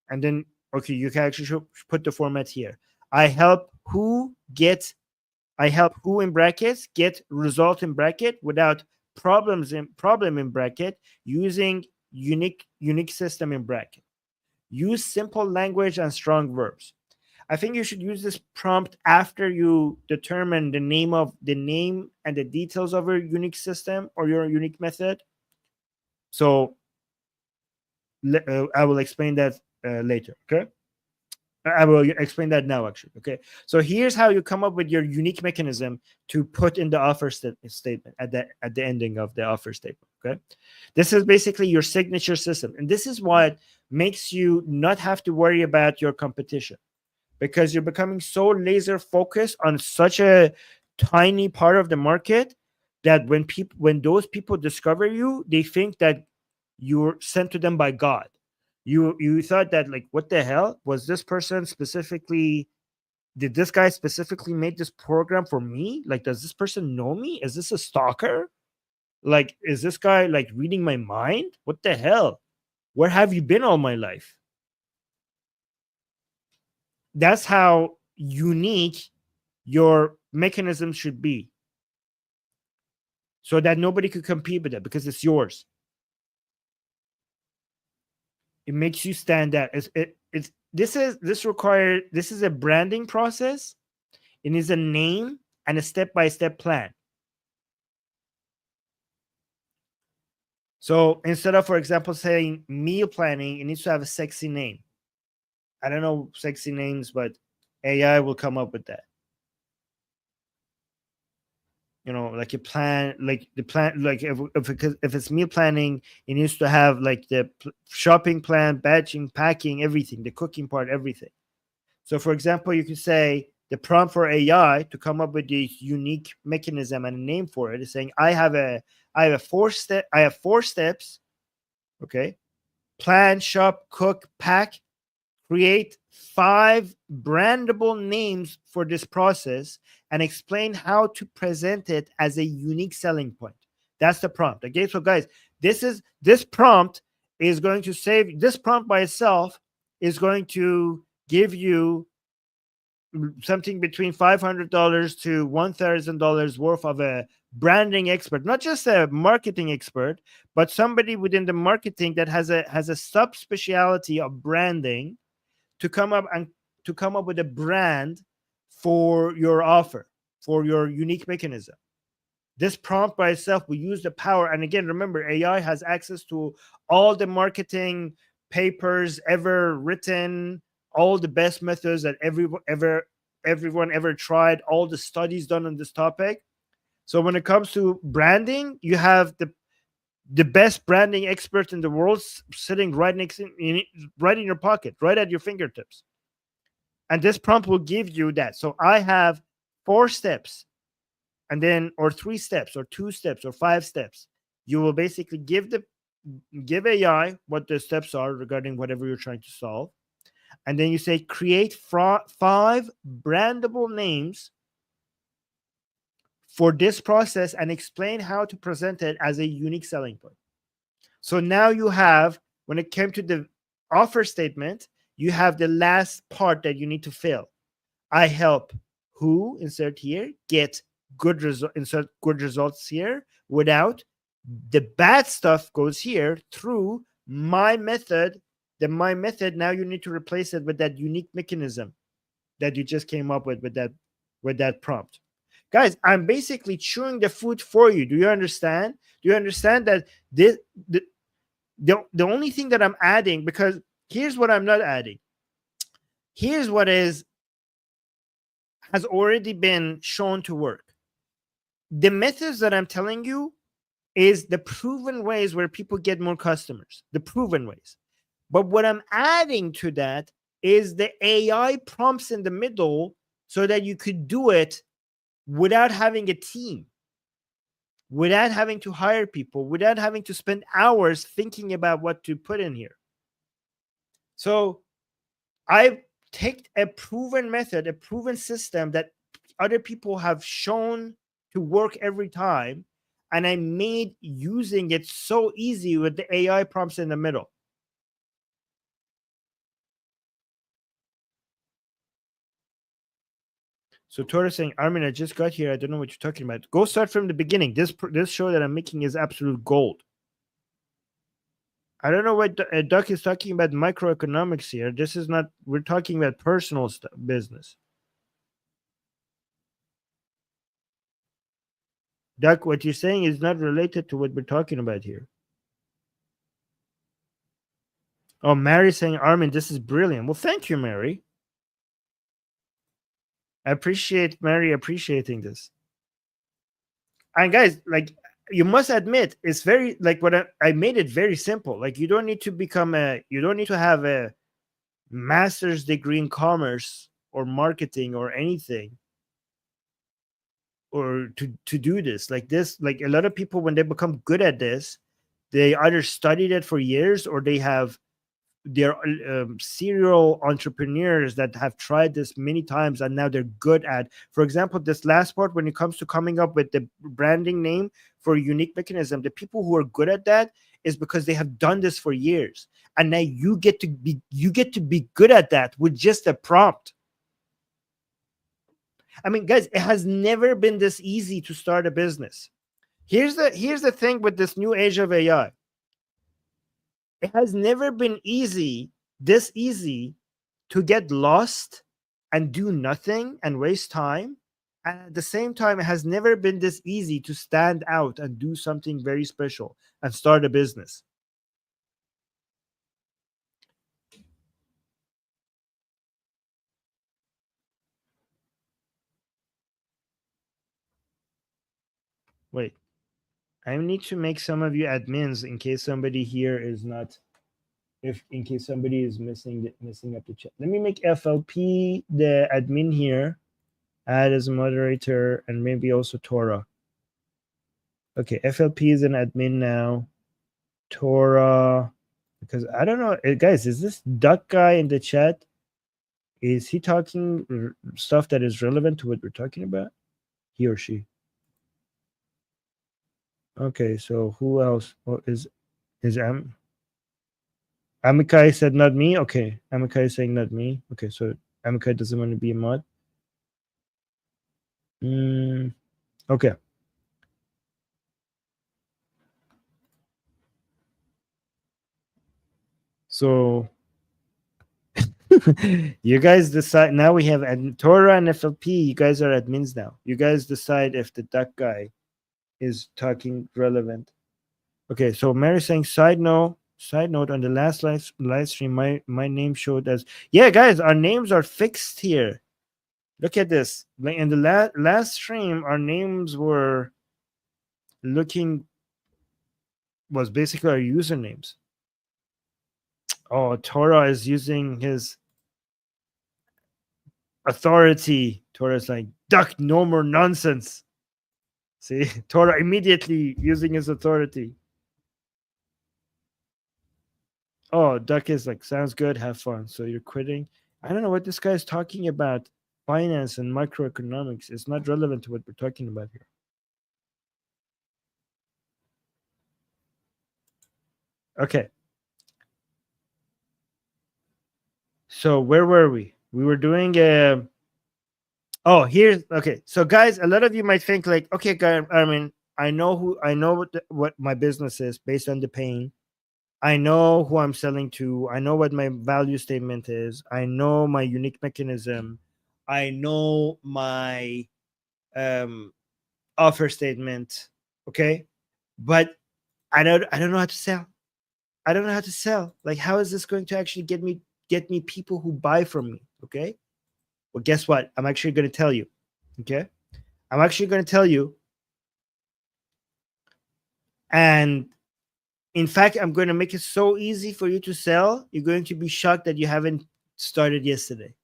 And then, okay, you can actually put the format here. I help who in brackets get result in bracket without problem in bracket using unique system in bracket. Use simple language and strong verbs. I think you should use this prompt after you determine the name and the details of your unique system or your unique method. So I will explain that later. Okay. I will explain that now, actually. Okay. So here's how you come up with your unique mechanism to put in the offer statement at the ending of the offer statement. Okay. This is basically your signature system, and this is what makes you not have to worry about your competition, because you're becoming so laser focused on such a tiny part of the market that when those people discover you, they think that you're sent to them by God. You thought that, like, what the hell was this person specifically? Did this guy specifically make this program for me? Like, does this person know me? Is this a stalker? Like, is this guy like reading my mind? What the hell? Where have you been all my life? That's how unique your mechanism should be, so that nobody could compete with it because it's yours. It makes you stand out. This is a branding process. It is a name and a step-by-step plan. So instead of, for example, saying meal planning, it needs to have a sexy name. I don't know sexy names, but AI will come up with that. Like a plan, like the plan, like if it's meal planning, it needs to have like the shopping plan, batching, packing, everything, the cooking part, everything. So for example, you could say the prompt for AI to come up with this unique mechanism and a name for it is saying, I have four steps. Okay. Plan, shop, cook, pack, create 5 brandable names for this process, and explain how to present it as a unique selling point. That's the prompt. Okay, so guys, this prompt is going to save. This prompt by itself is going to give you something between $500 to $1,000 worth of a branding expert, not just a marketing expert, but somebody within the marketing that has a subspecialty of branding to come up with a brand for your offer, for your unique mechanism. This prompt by itself will use the power. And again, remember, AI has access to all the marketing papers ever written, all the best methods that everyone ever tried, all the studies done on this topic. So when it comes to branding, you have the best branding experts in the world sitting right right in your pocket, right at your fingertips. And this prompt will give you that. So I have 4 steps, and then, or 3 steps, or 2 steps, or 5 steps. You will basically give AI what the steps are regarding whatever you're trying to solve. And then you say, create 5 brandable names for this process and explain how to present it as a unique selling point. So now you have, when it came to the offer statement, you have the last part that you need to fill. I help who, insert here, get good result, insert good results here, without the bad stuff goes here through my method. My method, now you need to replace it with that unique mechanism that you just came up with that prompt. Guys, I'm basically chewing the food for you. Do you understand? Do you understand that the only thing that I'm adding, because here's what I'm not adding. Here's what has already been shown to work. the methods that I'm telling you is the proven ways where people get more customers, the proven ways. But what I'm adding to that is the AI prompts in the middle so that you could do it without having a team, without having to hire people, without having to spend hours thinking about what to put in here. So I take a proven method, a proven system that other people have shown to work every time, and I made using it so easy with the AI prompts in the middle. So Tora saying, Armin, I just got here. I don't know what you're talking about. Go start from the beginning. This show that I'm making is absolute gold. I don't know what Duck is talking about microeconomics here. This is not. We're talking about personal business. Duck, what you're saying is not related to what we're talking about here. Oh, Mary saying, Armin, this is brilliant. Well, thank you, Mary. I appreciate Mary appreciating this. And guys, like, you must admit, it's very like what I made it very simple. Like, you don't need to you don't need to have a master's degree in commerce or marketing or anything, or to do this. Like this, like a lot of people, when they become good at this, they either studied it for years or they're serial entrepreneurs that have tried this many times and now they're good at, for example, this last part when it comes to coming up with the branding name for a unique mechanism. The people who are good at that is because they have done this for years, and now you get to be good at that with just a prompt. I mean, guys, it has never been this easy to start a business. Here's the thing with this new age of AI. It has never been this easy to get lost and do nothing and waste time. And at the same time, it has never been this easy to stand out and do something very special and start a business. Wait, I need to make some of you admins in case somebody here is not, if in case somebody is missing up the chat. Let me make FLP the admin here, add as a moderator, and maybe also Tora. Okay, FLP is an admin now. Tora, because I don't know, guys, is this duck guy in the chat? Is he talking stuff that is relevant to what we're talking about? He or she? Okay, so who else? What is Amikai said not me? Okay, Amikai is saying not me. Okay, so Amikai doesn't want to be a mod. Okay. So you guys decide. Now we have Tora and FLP. You guys are admins now. You guys decide if the duck guy is talking relevant. Okay, so Mary saying side note on the last live stream, my name showed as, yeah, guys, our names are fixed here. Look at this. Like in the last stream, our names was basically our usernames. Oh, Tora is using his authority. Tora's like, duck, no more nonsense. See, Tora immediately using his authority. Oh, Duck is like, sounds good, have fun. So you're quitting. I don't know what this guy's talking about. Finance and microeconomics. It's not relevant to what we're talking about here. Okay. So where were we? We were doing oh, here's okay. So guys, a lot of you might think like, okay, guys, I mean, I know what my business is based on the pain. I know who I'm selling to. I know what my value statement is. I know my unique mechanism. I know my offer statement. Okay. But I don't know how to sell. I don't know how to sell. Like, how is this going to actually get me people who buy from me? Okay. Well, guess what? I'm actually going to tell you. Okay. I'm actually going to tell you And in fact, I'm going to make it so easy for you to sell, you're going to be shocked that you haven't started yesterday.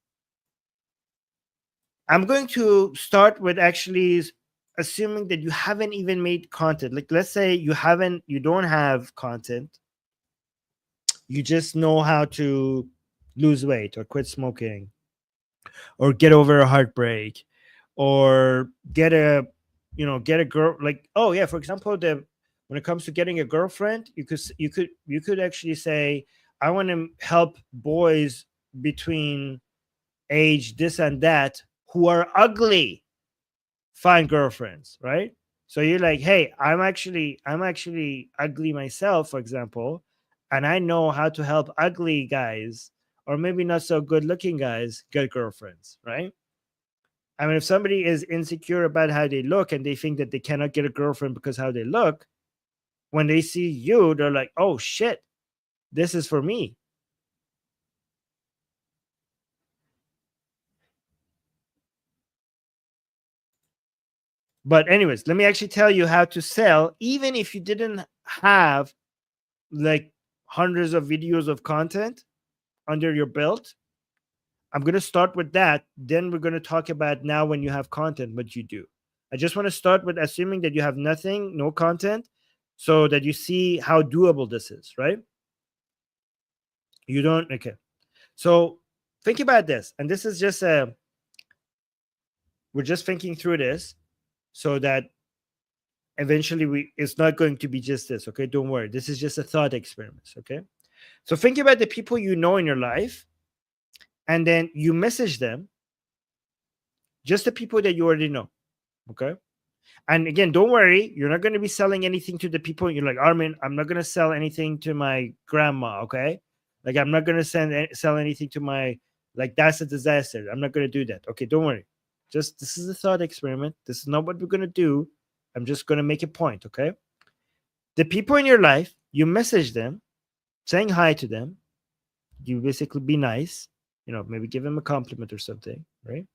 I'm going to start with actually assuming that you haven't even made content. Like, let's say you don't have content, you just know how to lose weight or quit smoking or get over a heartbreak or get a girl. Like, oh yeah, for example, when it comes to getting a girlfriend, you could actually say, I want to help boys between age this and that who are ugly find girlfriends, right? So you're like, hey, I'm actually ugly myself, for example, and I know how to help ugly guys or maybe not so good looking guys get girlfriends, right? I mean, if somebody is insecure about how they look and they think that they cannot get a girlfriend because how they look, when they see you, they're like, oh shit, this is for me. But anyways, let me actually tell you how to sell, even if you didn't have like hundreds of videos of content under your belt. I'm going to start with that. Then we're going to talk about now when you have content, what you do. I just want to start with assuming that you have nothing, no content, so that you see how doable this is, right? You don't, okay. So think about this. And this is just we're just thinking through this so that eventually it's not going to be just this, okay? Don't worry. This is just a thought experiment, okay? So think about the people you know in your life, and then you message them, just the people that you already know, okay? And again, don't worry, you're not going to be selling anything to the people. You're like, Armin, I'm not going to sell anything to my grandma, okay? Like, I'm not going to sell anything to my, like, that's a disaster. I'm not going to do that. Okay, don't worry. Just, this is a thought experiment. This is not what we're going to do. I'm just going to make a point, okay? The people in your life, you message them, saying hi to them. You basically be nice, maybe give them a compliment or something, right?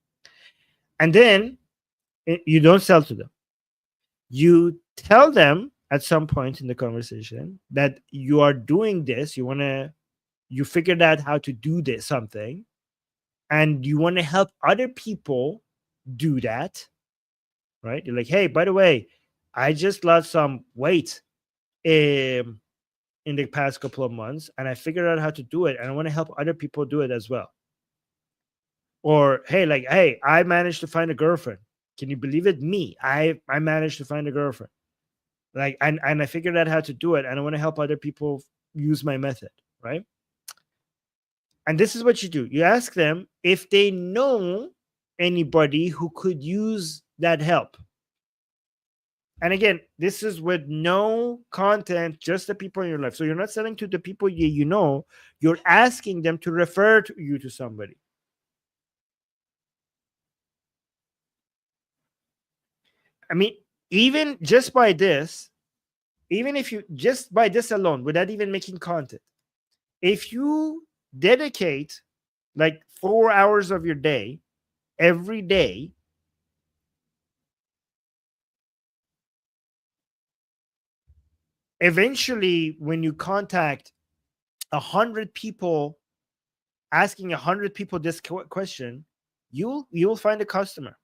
And then you don't sell to them. You tell them at some point in the conversation that you are doing this. You figured out how to do this something, and you want to help other people do that, right? You're like, hey, by the way, I just lost some weight in the past couple of months, and I figured out how to do it, and I want to help other people do it as well. Or hey, I managed to find a girlfriend. Can you believe it? Me, I managed to find a girlfriend. Like, and I figured out how to do it, and I want to help other people use my method, right? And this is what you do. You ask them if they know anybody who could use that help. And again, this is with no content, just the people in your life. So you're not selling to the people you know, you're asking them to refer to you to somebody. I mean, even just by this, even if you just by this alone, without even making content, if you dedicate like 4 hours of your day every day, eventually when you contact 100 people, asking 100 people this question, you'll find a customer.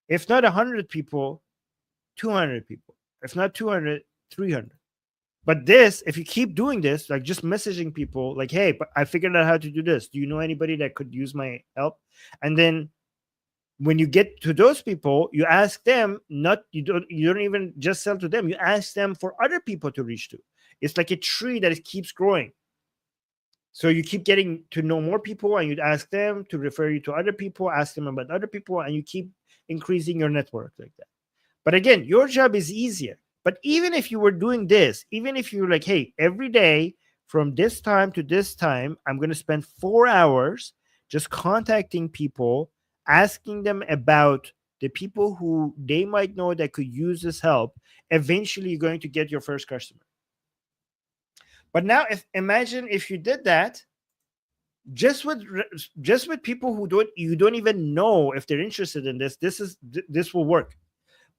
If not 100 people, 200 people. If not 200, 300. But this, if you keep doing this, like just messaging people, like, hey, but I figured out how to do this. Do you know anybody that could use my help? And then when you get to those people, you ask them, you don't even just sell to them. You ask them for other people to reach to. It's like a tree that keeps growing. So you keep getting to know more people, and you'd ask them to refer you to other people, ask them about other people, and you keep increasing your network like that. But again, your job is easier. But even if you were doing this, even if you're like, hey, every day from this time to this time, I'm going to spend 4 hours just contacting people, asking them about the people who they might know that could use this help, eventually you're going to get your first customer. But now imagine if you did that just with people who don't even know if they're interested in this will work.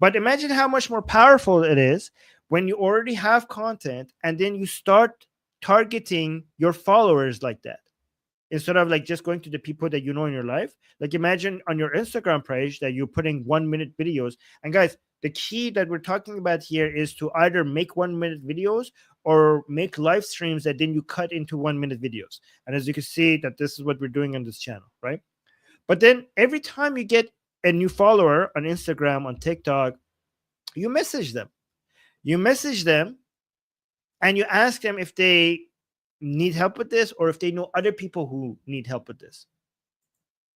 But imagine how much more powerful it is when you already have content and then you start targeting your followers like that, instead of like just going to the people that you know in your life. Like imagine on your Instagram page that you're putting 1 minute videos. And guys, the key that we're talking about here is to either make 1 minute videos or make live streams that then you cut into 1 minute videos. And as you can see, that this is what we're doing on this channel, right? But then every time you get a new follower on Instagram, on TikTok, you message them. You message them and you ask them if they need help with this or if they know other people who need help with this.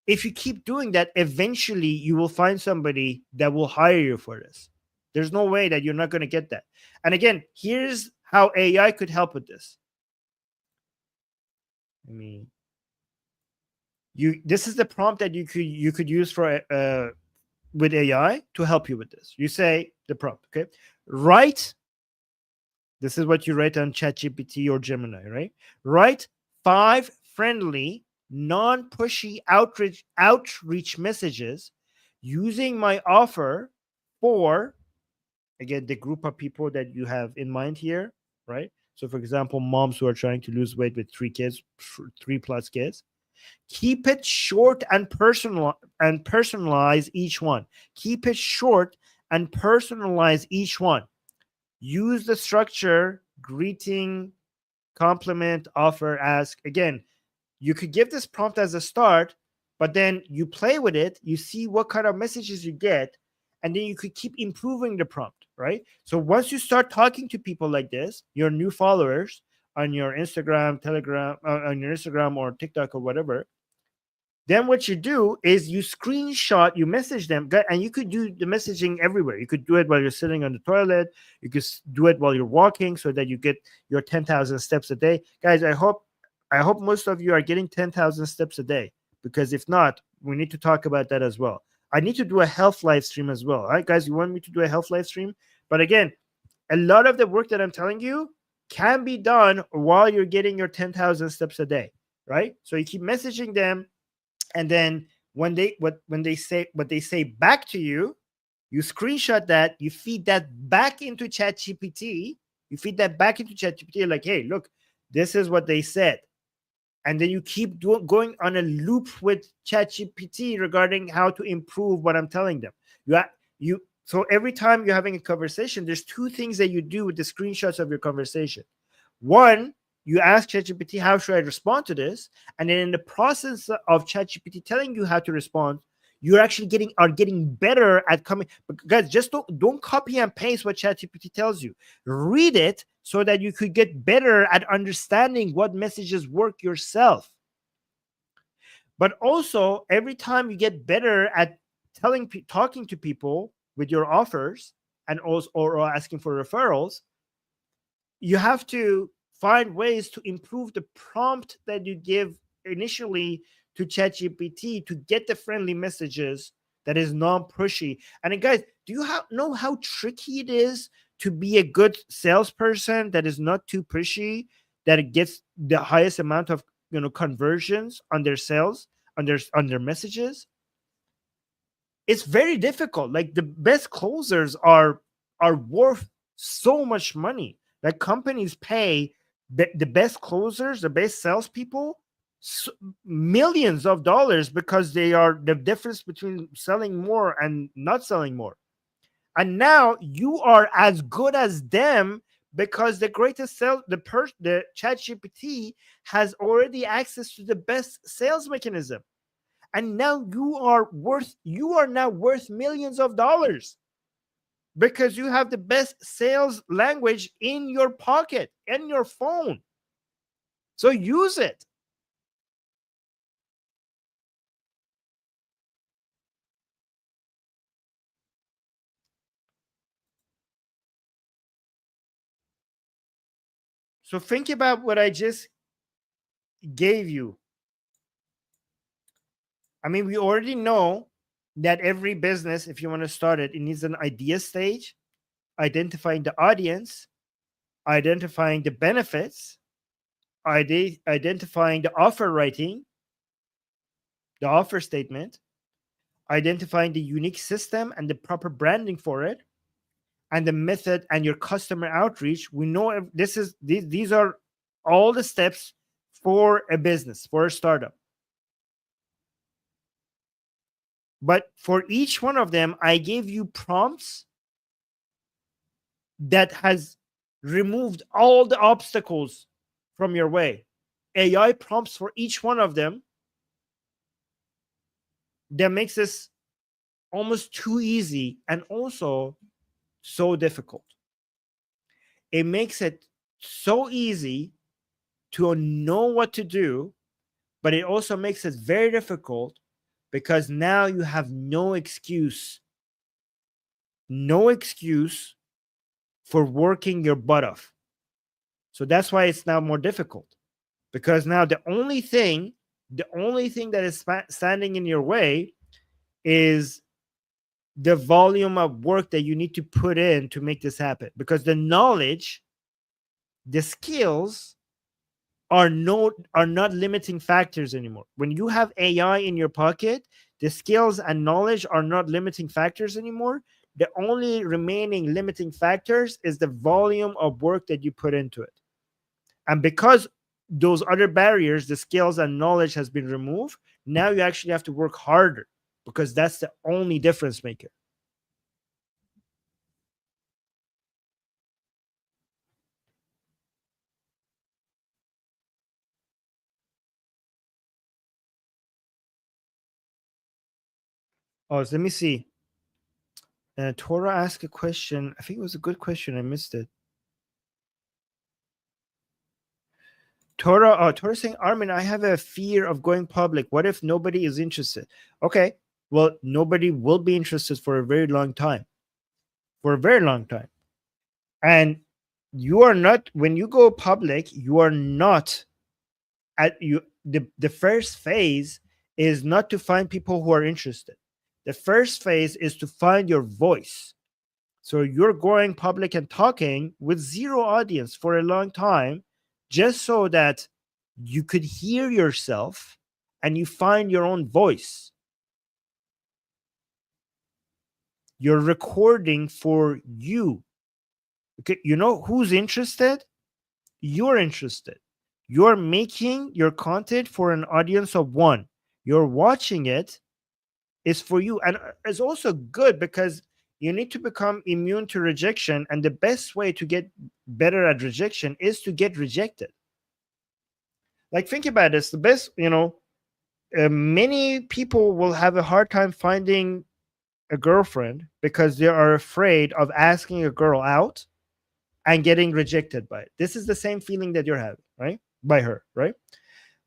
If you keep doing that, eventually you will find somebody that will hire you for this. There's no way that you're not going to get that. And again, here's how AI could help with this. I mean, this is the prompt that you could use for with AI to help you with this. You say the prompt, okay? Write. This is what you write on ChatGPT or Gemini, right? Write 5 friendly, non-pushy outreach messages using my offer for, again, the group of people that you have in mind here, right? So, for example, moms who are trying to lose weight with 3 kids, 3+ kids. Keep it short and personalize each one. Keep it short and personalize each one. Use the structure: greeting, compliment, offer, ask. Again, you could give this prompt as a start, but then you play with it, you see what kind of messages you get, and then you could keep improving the prompt, right? So once you start talking to people like this, your new followers on your Instagram, Telegram, on your Instagram or TikTok or whatever, then what you do is you screenshot, you message them, and you could do the messaging everywhere. You could do it while you're sitting on the toilet. You could do it while you're walking so that you get your 10,000 steps a day. Guys, I hope most of you are getting 10,000 steps a day, because if not, we need to talk about that as well. I need to do a health live stream as well. All right, guys, you want me to do a health live stream? But again, a lot of the work that I'm telling you can be done while you're getting your 10,000 steps a day, right? So you keep messaging them, and then when they say back to you, you screenshot that, you feed that back into ChatGPT. Like, hey, look, this is what they said. And then you keep going on a loop with ChatGPT regarding how to improve what I'm telling them. So every time you're having a conversation, there's 2 things that you do with the screenshots of your conversation. One, you ask ChatGPT, how should I respond to this? And then in the process of ChatGPT telling you how to respond, you're actually getting better at coming. But guys, just don't copy and paste what ChatGPT tells you. Read it so that you could get better at understanding what messages work yourself. But also, every time you get better at talking to people with your offers and also or asking for referrals, you have to find ways to improve the prompt that you give initially to ChatGPT to get the friendly messages that is non-pushy. And guys, do you know how tricky it is to be a good salesperson that is not too pushy, that it gets the highest amount of conversions on their sales, on their messages? It's very difficult. Like the best closers are worth so much money. Like companies pay the best closers, the best salespeople, millions of dollars, because they are the difference between selling more and not selling more. And now you are as good as them, because the greatest the ChatGPT has already access to the best sales mechanism. And now you are now worth millions of dollars, because you have the best sales language in your pocket, in your phone. So use it. So think about what I just gave you. I mean, we already know that every business, if you want to start it, it needs an idea stage, identifying the audience, identifying the benefits, identifying the offer writing, the offer statement, identifying the unique system and the proper branding for it, and the method and your customer outreach. We know these are all the steps for a business, for a startup. But for each one of them, I gave you prompts that has removed all the obstacles from your way. AI prompts for each one of them that makes this almost too easy and also so difficult. It makes it so easy to know what to do, but it also makes it very difficult because now you have no excuse for working your butt off. So that's why it's now more difficult, because now the only thing that is standing in your way is the volume of work that you need to put in to make this happen, because the knowledge, the skills are not limiting factors anymore. When you have AI in your pocket, the skills and knowledge are not limiting factors anymore. The only remaining limiting factors is the volume of work that you put into it. And because those other barriers, the skills and knowledge, has been removed, now you actually have to work harder, because that's the only difference maker. Oh, so let me see. Tora asked a question. I think it was a good question. I missed it. Tora saying, Armin, I have a fear of going public. What if nobody is interested? Okay, well, nobody will be interested for a very long time. For a very long time. And you are not, when you go public, you are not at you. The first phase is not to find people who are interested. The first phase is to find your voice. So you're going public and talking with zero audience for a long time, just so that you could hear yourself and you find your own voice. You're recording for you. Okay, you know who's interested? You're interested. You're making your content for an audience of one. You're watching it is for you. And it's also good because you need to become immune to rejection. And the best way to get better at rejection is to get rejected. Like, think about this. The best, many people will have a hard time finding a girlfriend because they are afraid of asking a girl out and getting rejected by it. This is the same feeling that you're having, right? By her, right?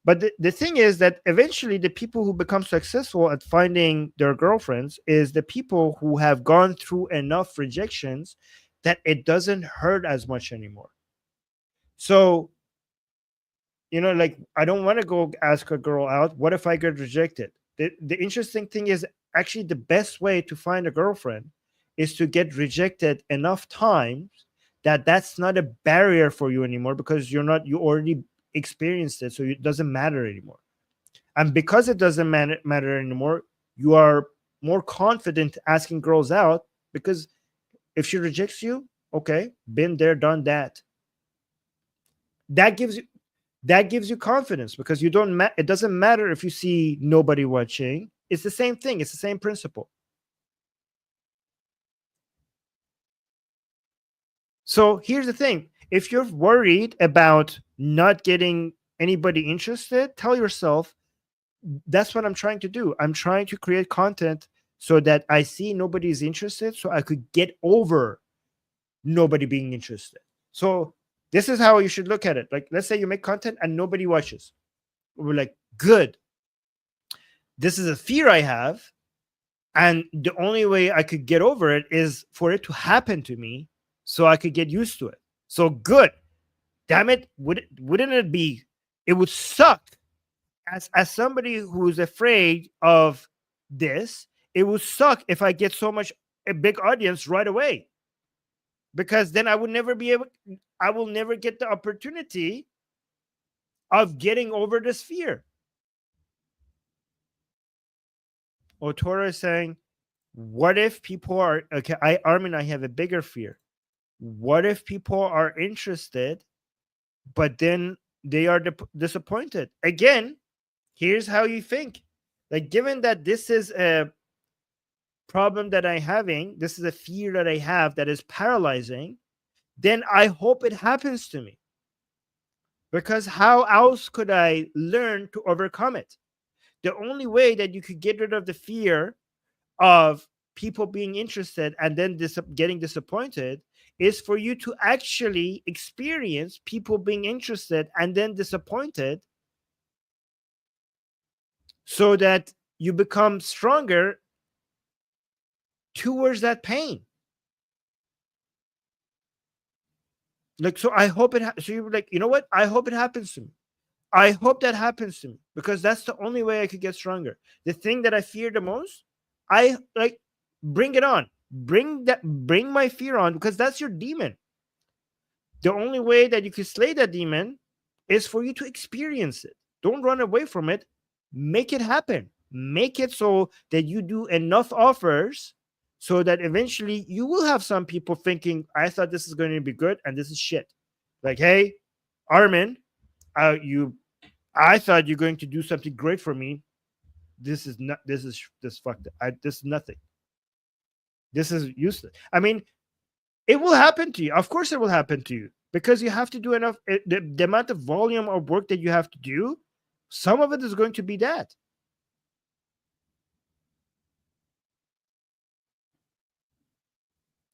But the thing is that eventually the people who become successful at finding their girlfriends is the people who have gone through enough rejections that it doesn't hurt as much anymore. So, like, I don't want to go ask a girl out. What if I get rejected? The interesting thing is, actually, the best way to find a girlfriend is to get rejected enough times that that's not a barrier for you anymore, because you already experienced it, so it doesn't matter anymore. And because it doesn't matter anymore, you are more confident asking girls out, because if she rejects you, okay, been there, done that. That gives you confidence, because you don't it doesn't matter if you see nobody watching. It's the same thing. It's the same principle. So here's the thing. If you're worried about not getting anybody interested, tell yourself, that's what I'm trying to do. I'm trying to create content so that I see nobody's interested, so I could get over nobody being interested. So this is how you should look at it. Like, let's say you make content and nobody watches. We're like, good. This is a fear I have. And the only way I could get over it is for it to happen to me so I could get used to it. So good. Damn it. Wouldn't it be? It would suck. As somebody who's afraid of this, it would suck if I get a big audience right away. Because then I will never get the opportunity of getting over this fear. Otora is saying, What if people are okay? I have a bigger fear. What if people are interested, but then they are disappointed? Again, here's how you think. Like, given that this is a problem that I'm having, this is a fear that I have that is paralyzing, then I hope it happens to me. Because how else could I learn to overcome it? The only way that you could get rid of the fear of people being interested and then getting disappointed is for you to actually experience people being interested and then disappointed, so that you become stronger towards that pain. Like, so I hope so you're like, you know what, I hope it happens to me. I hope that happens to me, because that's the only way I could get stronger. The thing that I fear the most, I like, bring it on. Bring my fear on, because that's your demon. The only way that you can slay that demon is for you to experience it. Don't run away from it. Make it happen. Make it so that you do enough offers so that eventually you will have some people thinking, I thought this is going to be good and this is shit. Like, hey, Armin, you I thought you're going to do something great for me. This is not. This fucked. This is nothing. This is useless. I mean, it will happen to you. Of course, it will happen to you, because you have to do enough. The amount of volume of work that you have to do, some of it is going to be that.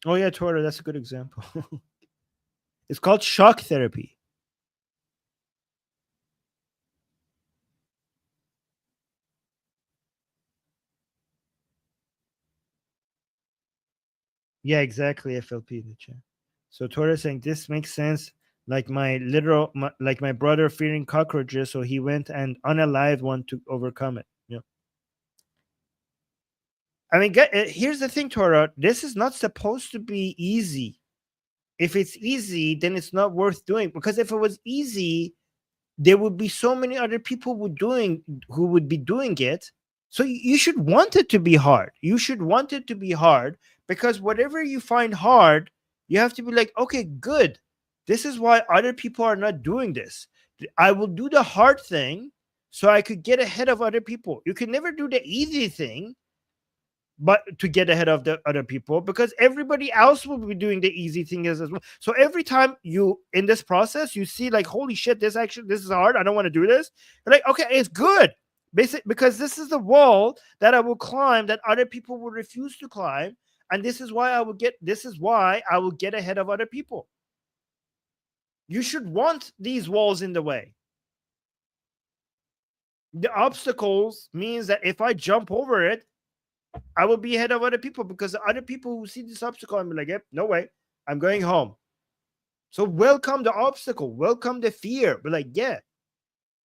Oh yeah, Twitter. That's a good example. It's called shock therapy. Yeah, exactly. FLP in the chat. So Twitter saying this makes sense. Like my brother fearing cockroaches, so he went and unalived one to overcome it. Yeah. I mean, here's the thing, Torah. This is not supposed to be easy. If it's easy, then it's not worth doing. Because if it was easy, there would be so many other people who would be doing it. So you should want it to be hard. You should want it to be hard, because whatever you find hard, you have to be like, okay, good. This is why other people are not doing this. I will do the hard thing so I could get ahead of other people. You can never do the easy thing, but to get ahead of the other people, because everybody else will be doing the easy thing as well. So every time you in this process you see like, holy shit, this is hard, I don't want to do this, you're like, okay, it's good. Basic, because this is the wall that I will climb that other people will refuse to climb, and this is why I will get ahead of other people. You should want these walls in the way. The obstacles means that if I jump over it, I will be ahead of other people, because the other people who see this obstacle and be like, yep, no way, I'm going home. So welcome the obstacle, welcome the fear. But like, yeah,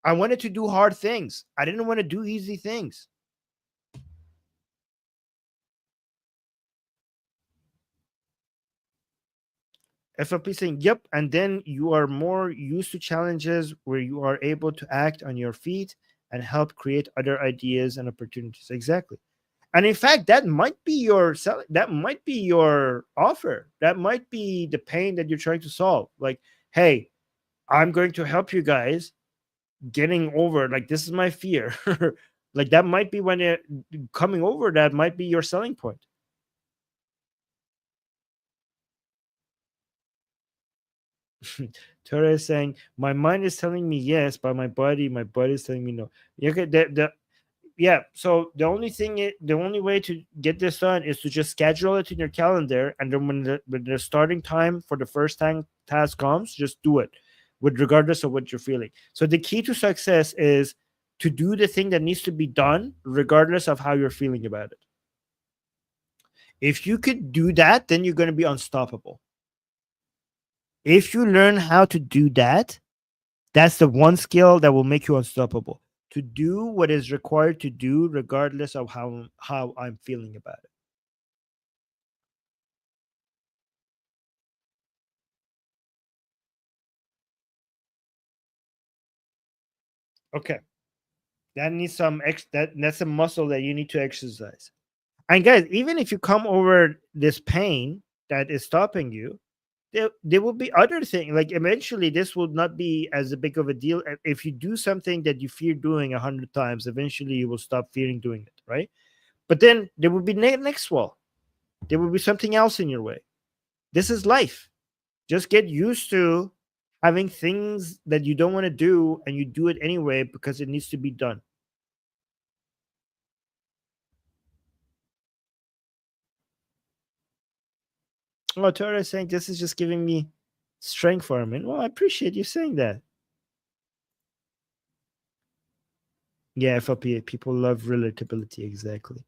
I wanted to do hard things. I didn't want to do easy things. FLP saying, yep, and then you are more used to challenges where you are able to act on your feet and help create other ideas and opportunities. Exactly. And in fact, that might be that might be your offer. That might be the pain that you're trying to solve. Like, hey, I'm going to help you guys getting over, like, this is my fear. Like, that might be when it coming over, that might be your selling point. Tora is saying, my mind is telling me yes, but my body is telling me no. Okay, yeah. So the only way to get this done is to just schedule it in your calendar, and then when the starting time for the first time task comes, just do it, with regardless of what you're feeling. So the key to success is to do the thing that needs to be done, regardless of how you're feeling about it. If you could do that, then you're going to be unstoppable. If you learn how to do that, that's the one skill that will make you unstoppable. To do what is required to do, regardless of how I'm feeling about it. Okay, that needs some that's a muscle that you need to exercise. And guys, even if you come over this pain that is stopping you, there will be other things. Like eventually, this will not be as big of a deal. If you do something that you fear doing 100 times, eventually you will stop fearing doing it, right? But then there will be next wall. There will be something else in your way. This is life. Just get used to having things that you don't want to do and you do it anyway because it needs to be done. Oh, Tora is saying this is just giving me strength for him. And well, I appreciate you saying that. Yeah, FLP, people love relatability, exactly.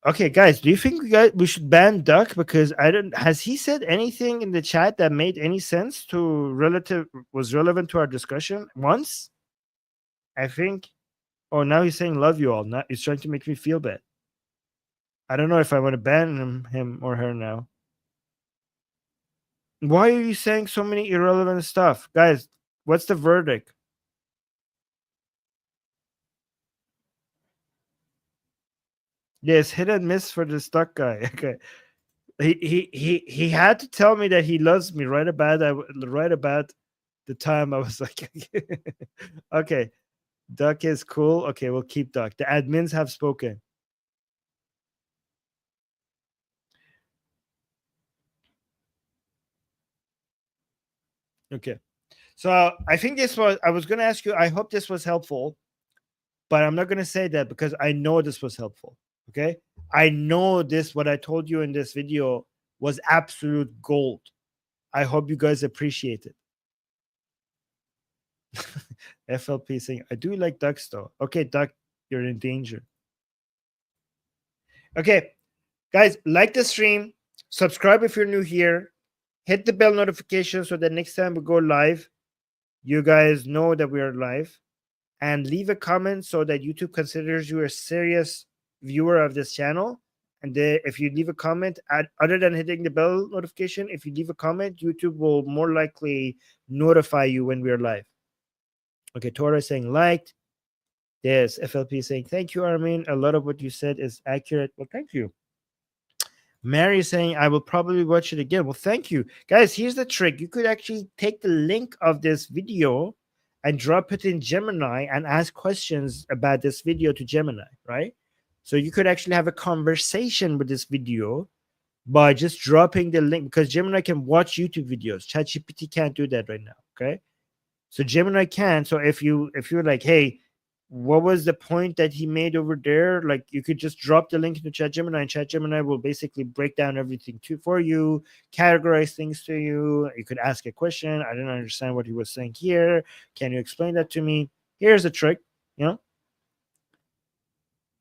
Okay, guys, do you think we should ban Duck? Because I don't. Has he said anything in the chat that made any sense to was relevant to our discussion once? I think. Oh, now he's saying love you all. Now he's trying to make me feel bad. I don't know if I want to ban him or her now. Why are you saying so many irrelevant stuff, guys? What's the verdict? Yes, hit and miss for this Duck guy. Okay, he had to tell me that he loves me right about the time I was like, okay, Duck is cool. Okay, we'll keep Duck. The admins have spoken. Okay. So I think I was going to ask you, I hope this was helpful, but I'm not going to say that because I know this was helpful. Okay. I know what I told you in this video was absolute gold. I hope you guys appreciate it. FLP saying, I do like ducks though. Okay, Duck, you're in danger. Okay, guys, like the stream, subscribe if you're new here, hit the bell notification so that next time we go live, you guys know that we are live, and leave a comment so that YouTube considers you a serious viewer of this channel. And if you leave a comment, other than hitting the bell notification, if you leave a comment, YouTube will more likely notify you when we're live. Okay, Tora saying liked. Yes, FLP saying thank you, Armin. A lot of what you said is accurate. Well, thank you. Mary is saying, I will probably watch it again. Well, thank you. Guys, here's the trick. You could actually take the link of this video and drop it in Gemini and ask questions about this video to Gemini, right? So you could actually have a conversation with this video by just dropping the link, because Gemini can watch YouTube videos. ChatGPT can't do that right now. Okay. So Gemini can. So if you're like, hey, what was the point that he made over there? Like, you could just drop the link into ChatGemini, and ChatGemini will basically break down everything for you, categorize things to you. You could ask a question. I didn't understand what he was saying here. Can you explain that to me? Here's a trick. You know,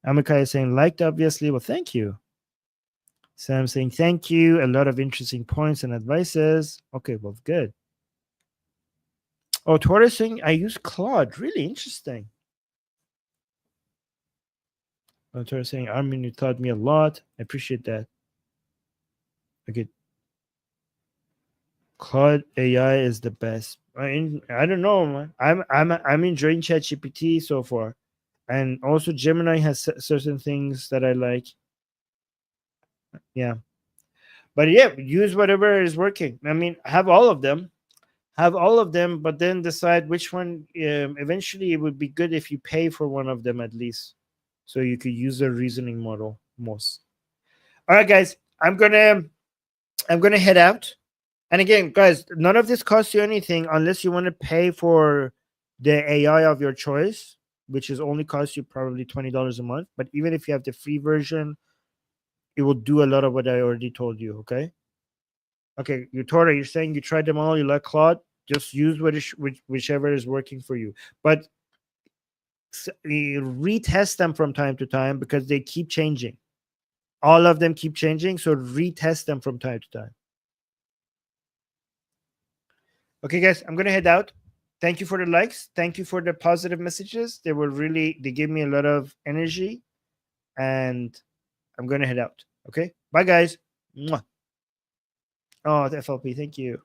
Amikai is saying liked, obviously. Well, thank you. Sam saying thank you. A lot of interesting points and advices. Okay, well, good. Oh, Torres saying I use Claude. Really interesting. Torres saying Armin, you taught me a lot. I appreciate that. Okay. Claude AI is the best. I don't know, man. I'm enjoying ChatGPT so far, and also Gemini has certain things that I like. Yeah, but yeah, use whatever is working. I mean, have all of them, but then decide which one. Eventually, it would be good if you pay for one of them at least, so you could use the reasoning model most. All right, guys, I'm gonna head out. And again, guys, none of this costs you anything unless you want to pay for the AI of your choice, which is only cost you probably $20 a month. But even if you have the free version, it will do a lot of what I already told you. Okay. Okay, you Tora, you're saying you tried them all, you like Claude, just use whichever is working for you. But retest them from time to time because they keep changing. All of them keep changing, so retest them from time to time. Okay, guys, I'm gonna head out. Thank you for the likes. Thank you for the positive messages. They gave me a lot of energy, and I'm gonna head out. Okay, bye, guys. Mwah. Oh, the FLP. Thank you.